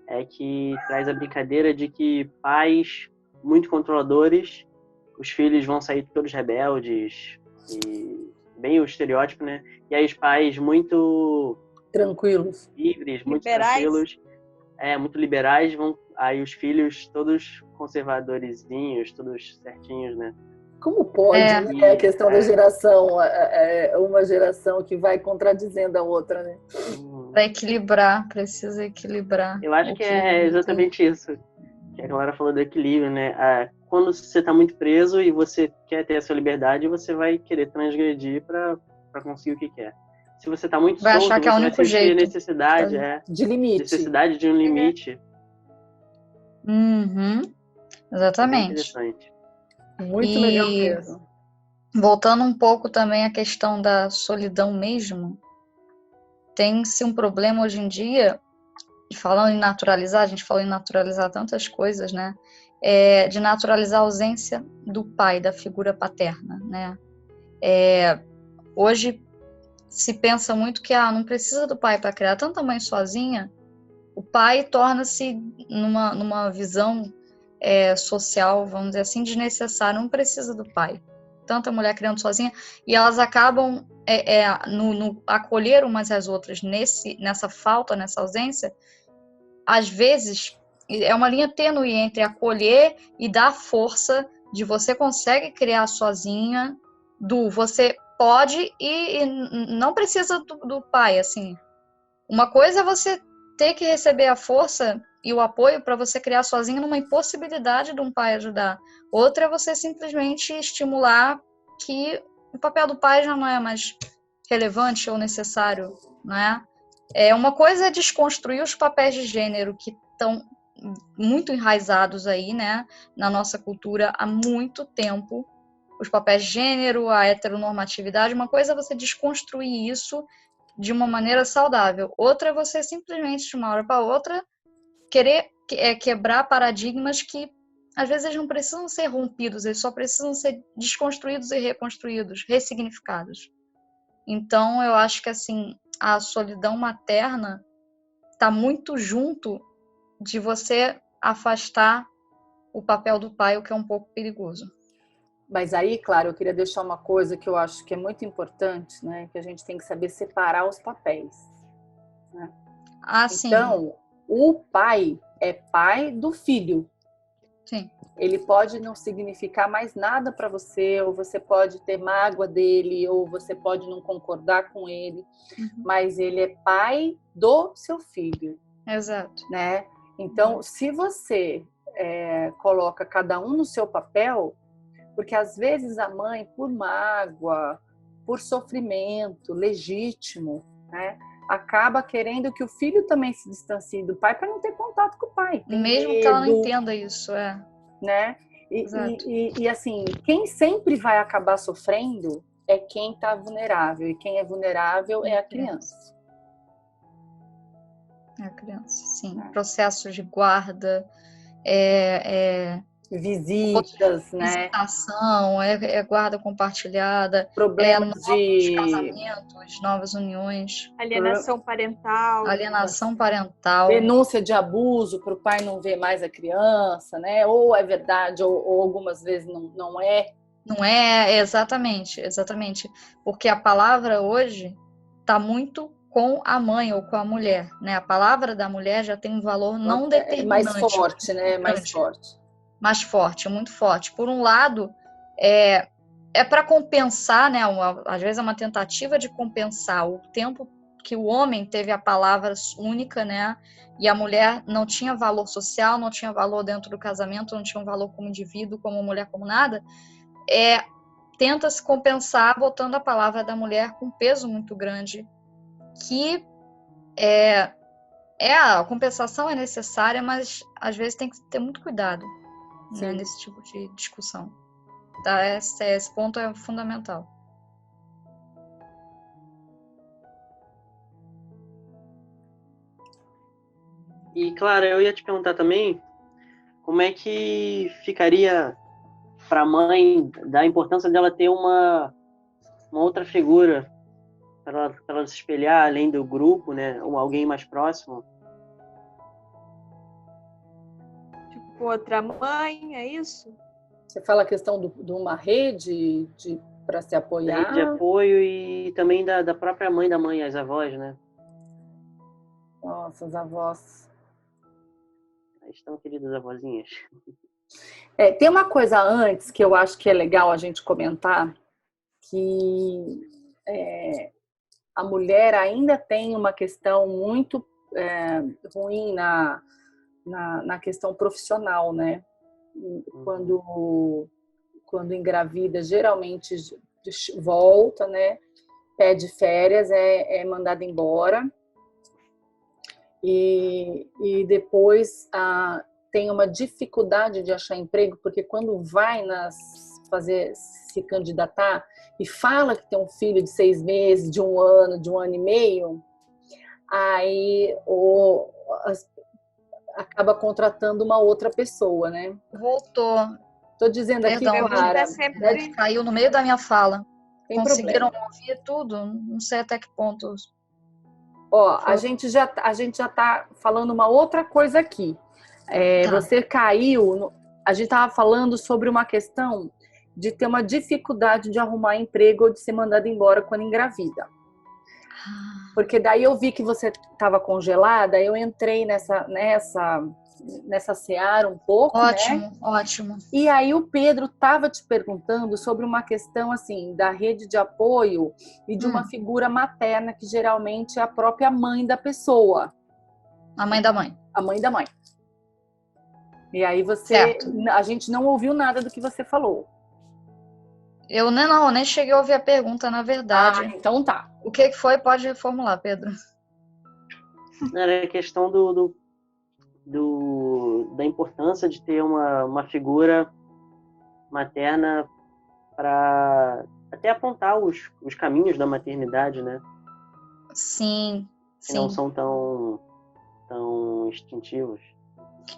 é que traz a brincadeira de que pais muito controladores, os filhos vão sair todos rebeldes, e bem o estereótipo, né? E aí os pais muito tranquilos, livres, muito tranquilos, muito liberais, aí os filhos todos conservadorzinhos, todos certinhos, né? Como pode, né? A questão da geração, uma geração que vai contradizendo a outra, né? Para equilibrar, precisa equilibrar. Eu acho que é exatamente isso. Que a galera falou do equilíbrio, né? Quando você está muito preso e você quer ter a sua liberdade, você vai querer transgredir para conseguir o que quer. Se você está muito solto, achar que você vai sentir necessidade de limite. Necessidade de um limite. Exatamente. Interessante. Muito legal mesmo. Voltando um pouco também à questão da solidão mesmo, tem-se um problema hoje em dia, falando em naturalizar, a gente falou em naturalizar tantas coisas, né? De naturalizar a ausência do pai, da figura paterna, né? Hoje se pensa muito que não precisa do pai para criar tanta mãe sozinha. O pai torna-se numa visão social, vamos dizer assim, desnecessária, não precisa do pai. Tanta mulher criando sozinha, e elas acabam no acolher umas às outras nessa falta, nessa ausência. Às vezes é uma linha tênue entre acolher e dar força de você consegue criar sozinha, você pode e não precisa do pai, assim. Uma coisa é você ter que receber a força e o apoio para você criar sozinho numa impossibilidade de um pai ajudar. Outra é você simplesmente estimular que o papel do pai já não é mais relevante ou necessário, né? Uma coisa é desconstruir os papéis de gênero que estão muito enraizados aí, né, na nossa cultura há muito tempo. Os papéis de gênero, a heteronormatividade, uma coisa é você desconstruir isso de uma maneira saudável. Outra é você simplesmente, de uma hora para outra, querer quebrar paradigmas que às vezes eles não precisam ser rompidos, eles só precisam ser desconstruídos e reconstruídos, ressignificados. Então, eu acho que, assim, a solidão materna está muito junto de você afastar o papel do pai, o que é um pouco perigoso. Mas aí, claro, eu queria deixar uma coisa que eu acho que é muito importante, né? Que a gente tem que saber separar os papéis. Né? Ah, sim. Então, o pai é pai do filho. Sim. Ele pode não significar mais nada para você, ou você pode ter mágoa dele, ou você pode não concordar com ele, mas ele é pai do seu filho. Exato. Né? Então, se você coloca cada um no seu papel, porque às vezes a mãe, por mágoa, por sofrimento legítimo, né, acaba querendo que o filho também se distancie do pai para não ter contato com o pai. Tem mesmo medo, que ela não entenda isso, né? E assim, quem sempre vai acabar sofrendo é quem está vulnerável, e quem é vulnerável é a criança. É a criança, sim. Processos de guarda, visitas, né? Visitação, guarda compartilhada, problemas novos casamentos, novas uniões, alienação parental, denúncia de abuso para o pai não ver mais a criança, né? Ou é verdade ou algumas vezes não é. Não é, exatamente, porque a palavra hoje está muito com a mãe ou com a mulher, né? A palavra da mulher já tem um valor não determinante. Mais forte, né? Mais forte, muito forte. Por um lado, é para compensar, né? Às vezes é uma tentativa de compensar o tempo que o homem teve a palavra única, né? E a mulher não tinha valor social, não tinha valor dentro do casamento, não tinha um valor como indivíduo, como mulher, como nada. Tenta se compensar botando a palavra da mulher com peso muito grande, que a compensação é necessária, mas às vezes tem que ter muito cuidado, né, nesse tipo de discussão. Tá? Esse ponto é fundamental. E, Clara, eu ia te perguntar também como é que ficaria para a mãe da importância dela ter uma outra figura para ela se espelhar além do grupo, né? Ou alguém mais próximo. Tipo, outra mãe, é isso? Você fala a questão de uma rede para se apoiar. Rede de apoio e também da própria mãe da mãe, as avós, né? Nossa, as avós. Estão queridas avózinhas. Tem uma coisa antes que eu acho que é legal a gente comentar, que a mulher ainda tem uma questão muito ruim na questão profissional, né? Quando engravida, geralmente volta, né? Pede férias, é mandada embora. E depois tem uma dificuldade de achar emprego, porque quando vai se candidatar e fala que tem um filho de 6 meses, de 1 ano, de 1 ano e meio, aí acaba contratando uma outra pessoa, né? Voltou. Tô dizendo aqui, Clara, caiu no meio da minha fala. Tem Conseguiram problema. ouvir tudo? Não sei até que ponto. A gente já tá falando uma outra coisa aqui. Você caiu. A gente estava falando sobre uma questão de ter uma dificuldade de arrumar emprego ou de ser mandada embora quando engravida. Porque daí eu vi que você estava congelada, eu entrei nessa seara um pouco, ótimo, né? Ótimo. E aí o Pedro estava te perguntando sobre uma questão assim da rede de apoio e de uma figura materna que geralmente é a própria mãe da pessoa. A mãe da mãe. A mãe da mãe. E aí a gente não ouviu nada do que você falou. Eu nem cheguei a ouvir a pergunta, na verdade. Então tá. O que foi? Pode reformular, Pedro. Era a questão da importância de ter uma figura materna para até apontar os caminhos da maternidade, né? Sim. Que não são tão instintivos.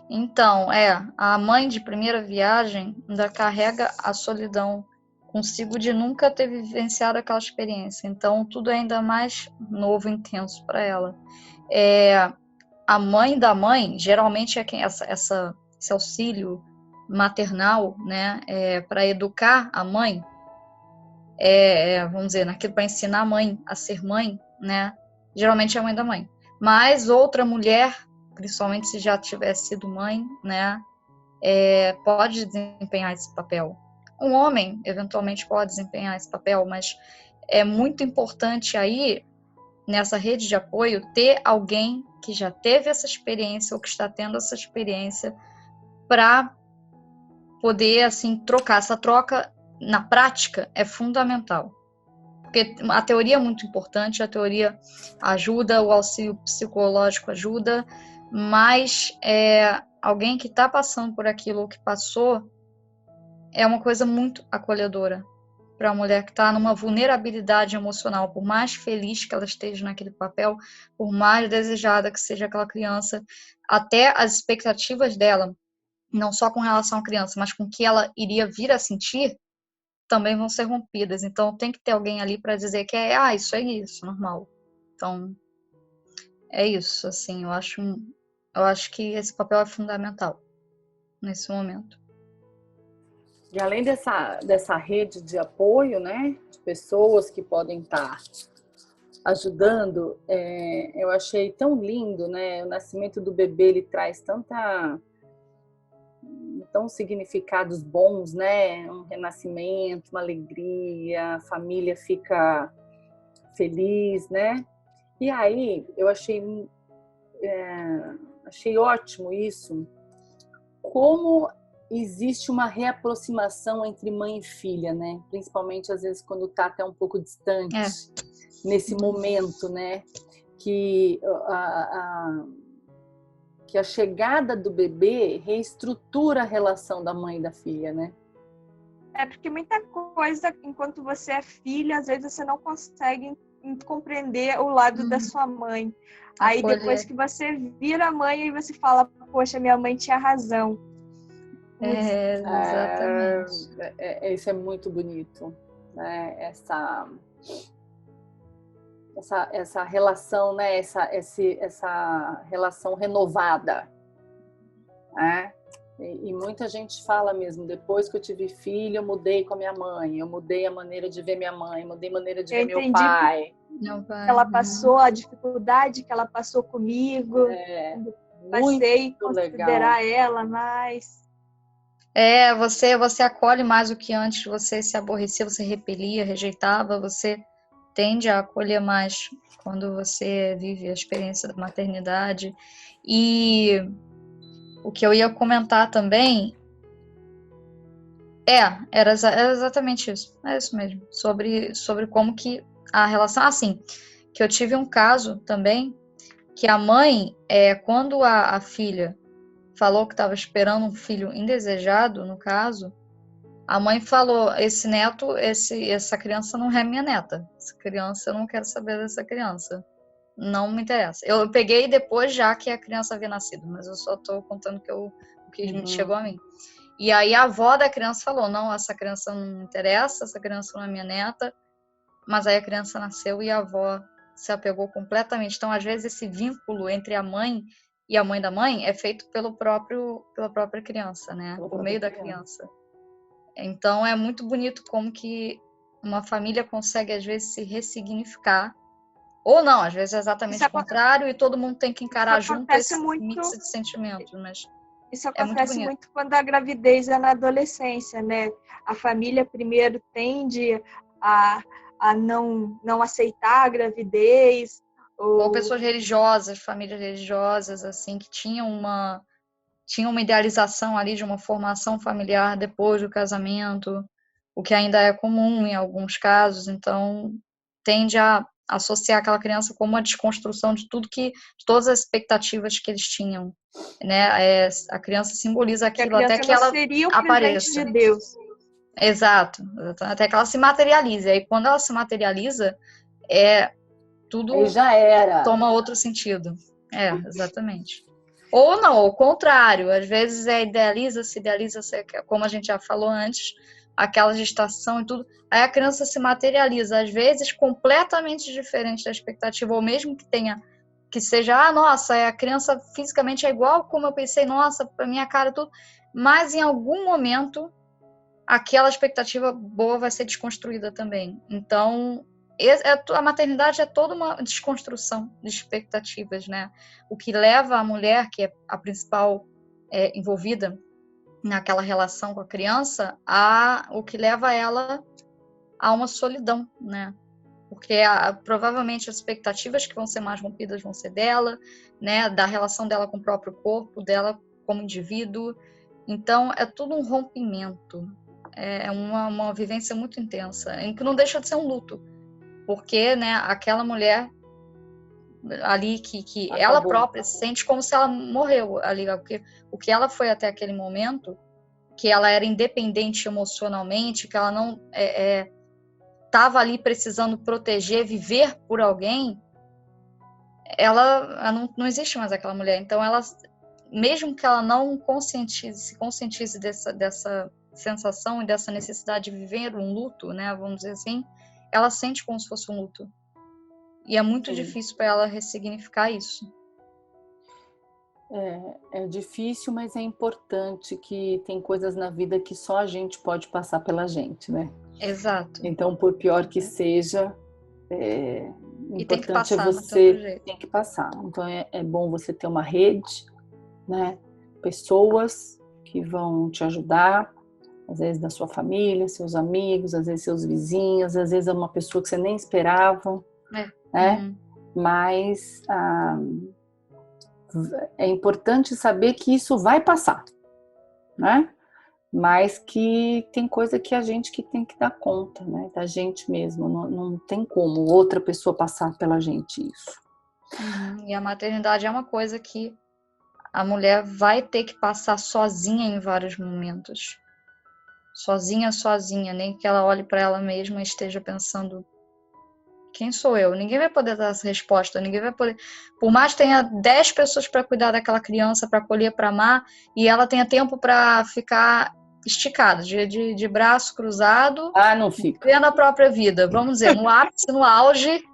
Então, a mãe de primeira viagem ainda carrega a solidão consigo de nunca ter vivenciado aquela experiência. Então, tudo é ainda mais novo, intenso para ela. A mãe da mãe, geralmente é quem esse auxílio maternal, né, para educar a mãe, vamos dizer, naquilo para ensinar a mãe a ser mãe, né, geralmente é a mãe da mãe. Mas outra mulher, principalmente se já tivesse sido mãe, né, pode desempenhar esse papel. Um homem, eventualmente, pode desempenhar esse papel, mas é muito importante aí, nessa rede de apoio, ter alguém que já teve essa experiência ou que está tendo essa experiência para poder, assim, trocar. Essa troca, na prática, é fundamental. Porque a teoria é muito importante, a teoria ajuda, o auxílio psicológico ajuda, mas alguém que está passando por aquilo ou que passou é uma coisa muito acolhedora para a mulher que está numa vulnerabilidade emocional, por mais feliz que ela esteja naquele papel, por mais desejada que seja aquela criança, até as expectativas dela, não só com relação à criança, mas com o que ela iria vir a sentir, também vão ser rompidas. Então tem que ter alguém ali para dizer que isso é isso, normal. Então é isso, assim, eu acho que esse papel é fundamental nesse momento. E além dessa rede de apoio, né, de pessoas que podem estar ajudando, eu achei tão lindo, né, o nascimento do bebê, ele traz tão significados bons, né, um renascimento, uma alegria, a família fica feliz, né, e aí eu achei ótimo isso, como existe uma reaproximação entre mãe e filha, né? Principalmente às vezes quando tá até um pouco distante nesse momento, né? Que a chegada do bebê reestrutura a relação da mãe e da filha, né? Porque muita coisa, enquanto você é filha, às vezes você não consegue compreender o lado da sua mãe. Aí depois que você vira mãe, aí você fala, poxa, minha mãe tinha razão. Exatamente. Isso é muito bonito, né? Essa relação, né? Essa relação renovada, né? E muita gente fala mesmo, depois que eu tive filho, eu mudei com a minha mãe, eu mudei a maneira de ver minha mãe, mudei a maneira de ver meu pai. Ela passou a dificuldade que ela passou comigo, passei a considerar ela mais. Você acolhe mais do que antes, você se aborrecia, você repelia, rejeitava, você tende a acolher mais quando você vive a experiência da maternidade. E o que eu ia comentar também era exatamente isso. É isso mesmo. Sobre como que a relação... Assim, que eu tive um caso também, que a mãe, quando a filha falou que estava esperando um filho indesejado, no caso, a mãe falou, esse neto, essa criança não é minha neta. Essa criança, eu não quero saber dessa criança. Não me interessa. Eu peguei depois já que a criança havia nascido, mas eu só estou contando o que chegou a mim. E aí a avó da criança falou, não, essa criança não me interessa, essa criança não é minha neta. Mas aí a criança nasceu e a avó se apegou completamente. Então, às vezes, esse vínculo entre a mãe e a mãe da mãe é feito pela própria criança, né? Por meio da criança. Então, é muito bonito como que uma família consegue, às vezes, se ressignificar. Ou não, às vezes é exatamente o contrário e todo mundo tem que encarar junto esse mix de sentimentos. Mas isso acontece muito quando a gravidez é na adolescência, né? A família primeiro tende a não aceitar a gravidez. Ou pessoas religiosas, famílias religiosas, assim, que tinham uma idealização ali de uma formação familiar depois do casamento, o que ainda é comum em alguns casos, então tende a associar aquela criança como uma desconstrução de todas as expectativas que eles tinham, né? A criança simboliza aquilo até que ela seria o apareça. Presente de Deus. Exato, até que ela se materialize. Aí quando ela se materializa, tudo já era. Toma outro sentido. Exatamente. Ou não, ao contrário, às vezes idealiza-se, como a gente já falou antes, aquela gestação e tudo, aí a criança se materializa, às vezes completamente diferente da expectativa, ou mesmo que seja, nossa, a criança fisicamente é igual como eu pensei, nossa, pra minha cara tudo, mas em algum momento aquela expectativa boa vai ser desconstruída também. Então, a maternidade é toda uma desconstrução de expectativas, né? O que leva a mulher, que é a principal envolvida naquela relação com a criança, o que leva ela a uma solidão, né? Porque provavelmente as expectativas que vão ser mais rompidas vão ser dela, né? Da relação dela com o próprio corpo, dela como indivíduo. Então, é tudo um rompimento. É uma vivência muito intensa, em que não deixa de ser um luto. Porque, né, aquela mulher ali que ela própria se sente como se ela morreu ali, porque o que ela foi até aquele momento, que ela era independente emocionalmente, que ela não estava ali precisando proteger, viver por alguém, ela não existe mais aquela mulher. Então, ela, mesmo que ela não se conscientize dessa sensação e dessa necessidade de viver um luto, né, vamos dizer assim, ela sente como se fosse um luto. E é muito difícil para ela ressignificar isso. É difícil, mas é importante, que tem coisas na vida que só a gente pode passar pela gente, né? Exato. Então, por pior que seja, importante tem que passar, você tem que passar. Então, é bom você ter uma rede, né? Pessoas que vão te ajudar, às vezes da sua família, seus amigos, às vezes seus vizinhos, às vezes é uma pessoa que você nem esperava, né? Mas é importante saber que isso vai passar, né? Mas que tem coisa que a gente que tem que dar conta, né? Da gente mesmo, não tem como outra pessoa passar pela gente isso. E a maternidade é uma coisa que a mulher vai ter que passar sozinha em vários momentos. Sozinha, nem que ela olhe para ela mesma e esteja pensando: quem sou eu? Ninguém vai poder dar essa resposta, ninguém vai poder. Por mais que tenha 10 pessoas para cuidar daquela criança, para acolher, para amar, e ela tenha tempo para ficar esticada, de braço cruzado, não fica. vivendo a própria vida, vamos dizer, no ápice, no auge,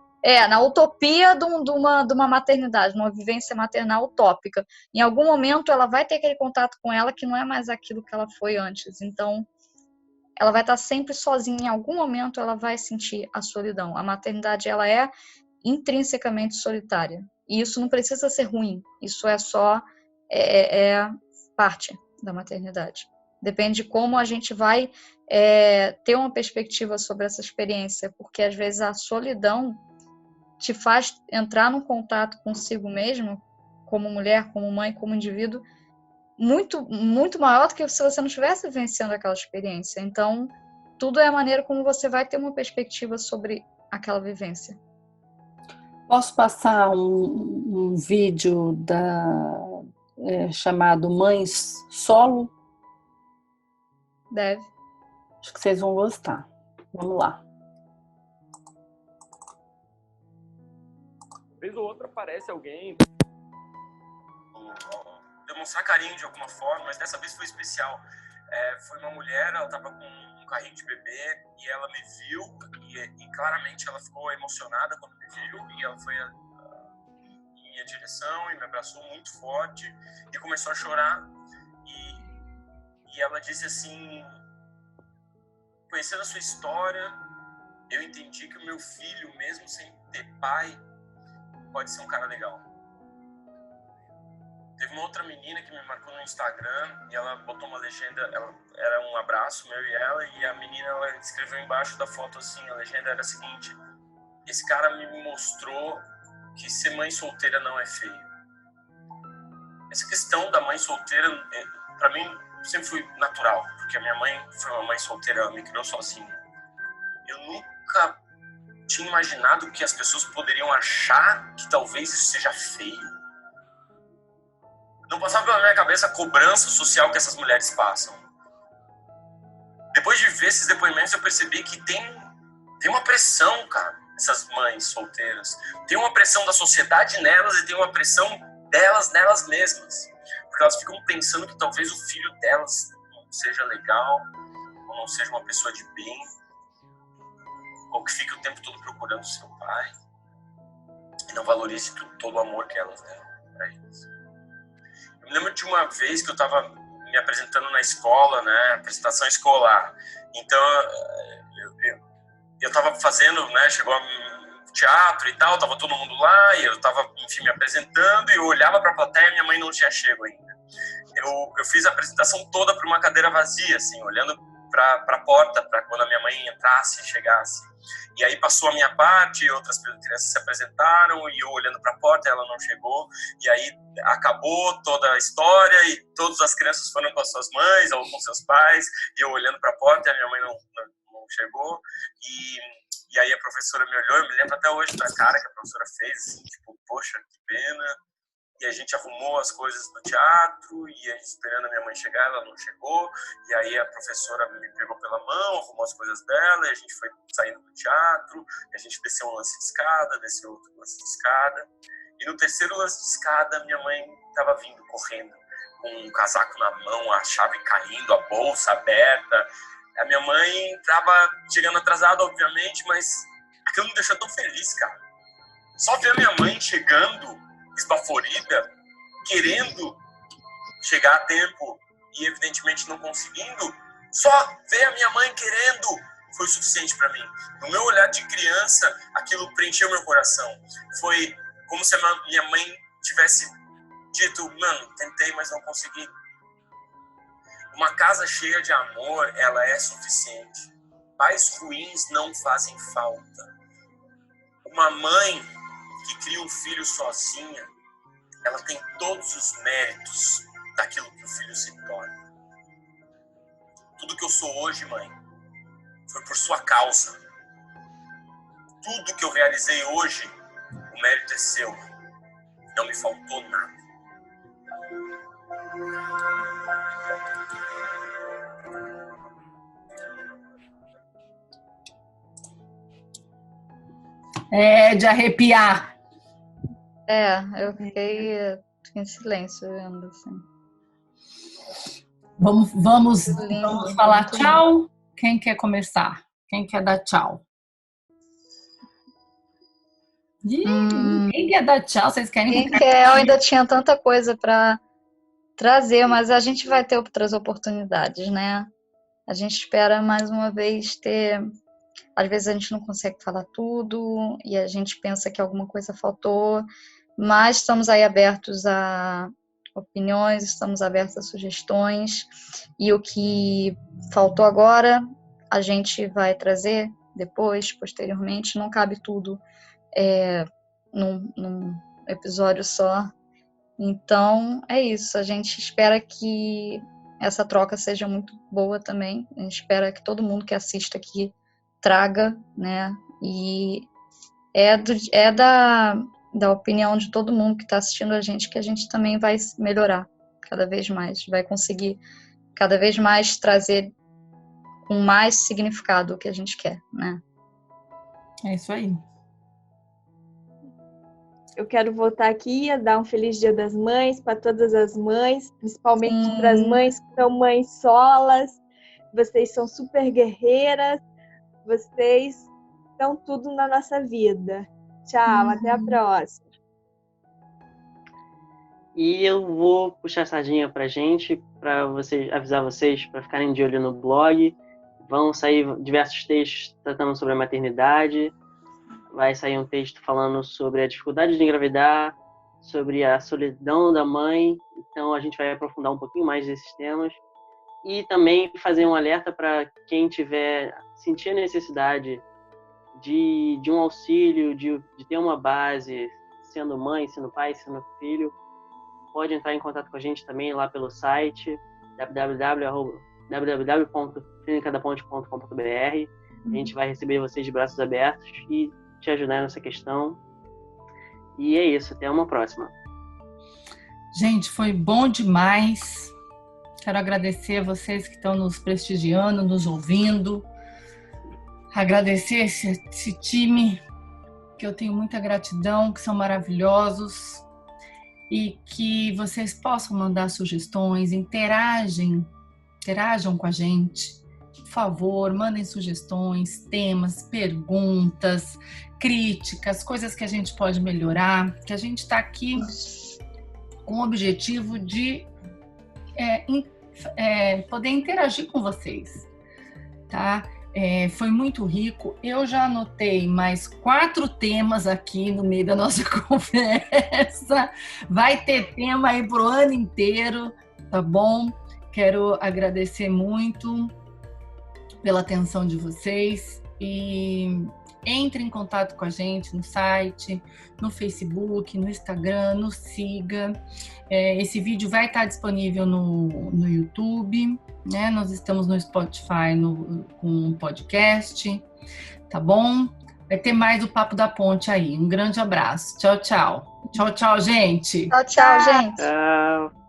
na utopia de uma maternidade, uma vivência maternal utópica. Em algum momento ela vai ter aquele contato com ela que não é mais aquilo que ela foi antes. Então, ela vai estar sempre sozinha. Em algum momento ela vai sentir a solidão. A maternidade, ela é intrinsecamente solitária. E isso não precisa ser ruim. Isso é só parte da maternidade. Depende de como a gente vai ter uma perspectiva sobre essa experiência, porque às vezes a solidão te faz entrar num contato consigo mesmo, como mulher, como mãe, como indivíduo, muito, muito maior do que se você não estivesse vivenciando aquela experiência. Então, tudo é a maneira como você vai ter uma perspectiva sobre aquela vivência. Posso passar um vídeo chamado Mães Solo? Deve. Acho que vocês vão gostar. Vamos lá. Vez ou outra aparece alguém demonstrar carinho de alguma forma, mas dessa vez foi especial. Foi uma mulher, ela estava com um carrinho de bebê e ela me viu e claramente ela ficou emocionada quando me viu, e ela foi em minha direção e me abraçou muito forte e começou a chorar, e ela disse assim: conhecendo a sua história, eu entendi que o meu filho, mesmo sem ter pai, pode ser um cara legal. Teve uma outra menina que me marcou no Instagram e ela botou uma legenda, era um abraço meu e ela, e a menina, ela escreveu embaixo da foto assim, a legenda era a seguinte: esse cara me mostrou que ser mãe solteira não é feio. Essa questão da mãe solteira, pra mim, sempre foi natural, porque a minha mãe foi uma mãe solteira, ela me criou sozinha. Eu nunca tinha imaginado que as pessoas poderiam achar que talvez isso seja feio. Não passava pela minha cabeça a cobrança social que essas mulheres passam. Depois de ver esses depoimentos, eu percebi que tem uma pressão, cara, essas mães solteiras. Tem uma pressão da sociedade nelas e tem uma pressão delas nelas mesmas. Porque elas ficam pensando que talvez o filho delas não seja legal, ou não seja uma pessoa de bem, ou que fique o tempo todo procurando seu pai, e não valorize todo o amor que elas deram para eles. Eu me lembro de uma vez que eu estava me apresentando na escola, né, apresentação escolar. Então, eu estava fazendo, né, chegou teatro e tal, tava todo mundo lá, e eu estava, enfim, me apresentando, e eu olhava para a plateia e minha mãe não tinha chego ainda. Eu fiz a apresentação toda para uma cadeira vazia, assim, olhando para a porta, para quando a minha mãe entrasse e chegasse. E aí passou a minha parte, outras crianças se apresentaram, e eu olhando para a porta, ela não chegou, e aí acabou toda a história, e todas as crianças foram com as suas mães ou com seus pais, e eu olhando para a porta, e a minha mãe não chegou, e aí a professora me olhou, eu me lembro até hoje da cara que a professora fez, assim, tipo, poxa, que pena. E a gente arrumou as coisas no teatro, e a gente esperando a minha mãe chegar, ela não chegou. E aí a professora me pegou pela mão, arrumou as coisas dela, e a gente foi saindo do teatro, e a gente desceu um lance de escada, desceu outro lance de escada. E no terceiro lance de escada, minha mãe estava vindo, correndo, com um casaco na mão, a chave caindo, a bolsa aberta. A minha mãe estava chegando atrasada, obviamente, mas aquilo me deixou tão feliz, cara. Só ver a minha mãe chegando, esbaforida, querendo chegar a tempo e evidentemente não conseguindo, só ver a minha mãe querendo foi o suficiente para mim. No meu olhar de criança, aquilo preencheu meu coração. Foi como se a minha mãe tivesse dito, mano, tentei, mas não consegui. Uma casa cheia de amor, ela é suficiente. Pais ruins não fazem falta. Uma mãe que cria um filho sozinha, ela tem todos os méritos daquilo que o filho se torna. Tudo que eu sou hoje, mãe, foi por sua causa. Tudo que eu realizei hoje, o mérito é seu. Não me faltou nada. É de arrepiar. Eu fiquei em silêncio vendo assim. Vamos falar tchau? Quem quer começar? Quem quer dar tchau? Quem quer dar tchau? Vocês querem? Quem quer? Eu ainda tinha tanta coisa para trazer, mas a gente vai ter outras oportunidades, né? A gente espera mais uma vez ter. Às vezes a gente não consegue falar tudo e a gente pensa que alguma coisa faltou, mas estamos aí abertos a opiniões, estamos abertos a sugestões, e o que faltou agora a gente vai trazer depois, posteriormente. Não cabe tudo num episódio só. Então é isso, a gente espera que essa troca seja muito boa também. A gente espera que todo mundo que assista aqui traga, né? E é da opinião de todo mundo que está assistindo a gente que a gente também vai melhorar cada vez mais, vai conseguir cada vez mais trazer com mais significado o que a gente quer, né? É isso aí. Eu quero voltar aqui a dar um feliz Dia das Mães para todas as mães, principalmente para as mães que são mães solas. Vocês são super guerreiras, vocês são tudo na nossa vida. Tchau, até a próxima. E eu vou puxar a sardinha pra gente, para avisar vocês para ficarem de olho no blog. Vão sair diversos textos tratando sobre a maternidade. Vai sair um texto falando sobre a dificuldade de engravidar, sobre a solidão da mãe. Então a gente vai aprofundar um pouquinho mais desses temas. E também fazer um alerta para quem sentir a necessidade de um auxílio, de ter uma base, sendo mãe, sendo pai, sendo filho. Pode entrar em contato com a gente também lá pelo site www.clinicadaponte.com.br. A gente vai receber vocês de braços abertos e te ajudar nessa questão. E é isso, até uma próxima. Gente, foi bom demais. Quero agradecer a vocês que estão nos prestigiando, nos ouvindo. Agradecer esse time, que eu tenho muita gratidão, que são maravilhosos. e que vocês possam mandar sugestões, interajam com a gente. Por favor, mandem sugestões, temas, perguntas, críticas, coisas que a gente pode melhorar, que a gente está aqui com o objetivo de poder interagir com vocês, tá? Foi muito rico. Eu já anotei mais 4 temas aqui no meio da nossa conversa. Vai ter tema aí pro ano inteiro, tá bom? Quero agradecer muito pela atenção de vocês e entre em contato com a gente no site, no Facebook, no Instagram, nos siga. Esse vídeo vai estar disponível no YouTube, né? Nós estamos no Spotify com um podcast, tá bom? Vai ter mais o Papo da Ponte aí. Um grande abraço. Tchau, tchau. Tchau, tchau, gente. Tchau, tchau, gente. Tchau.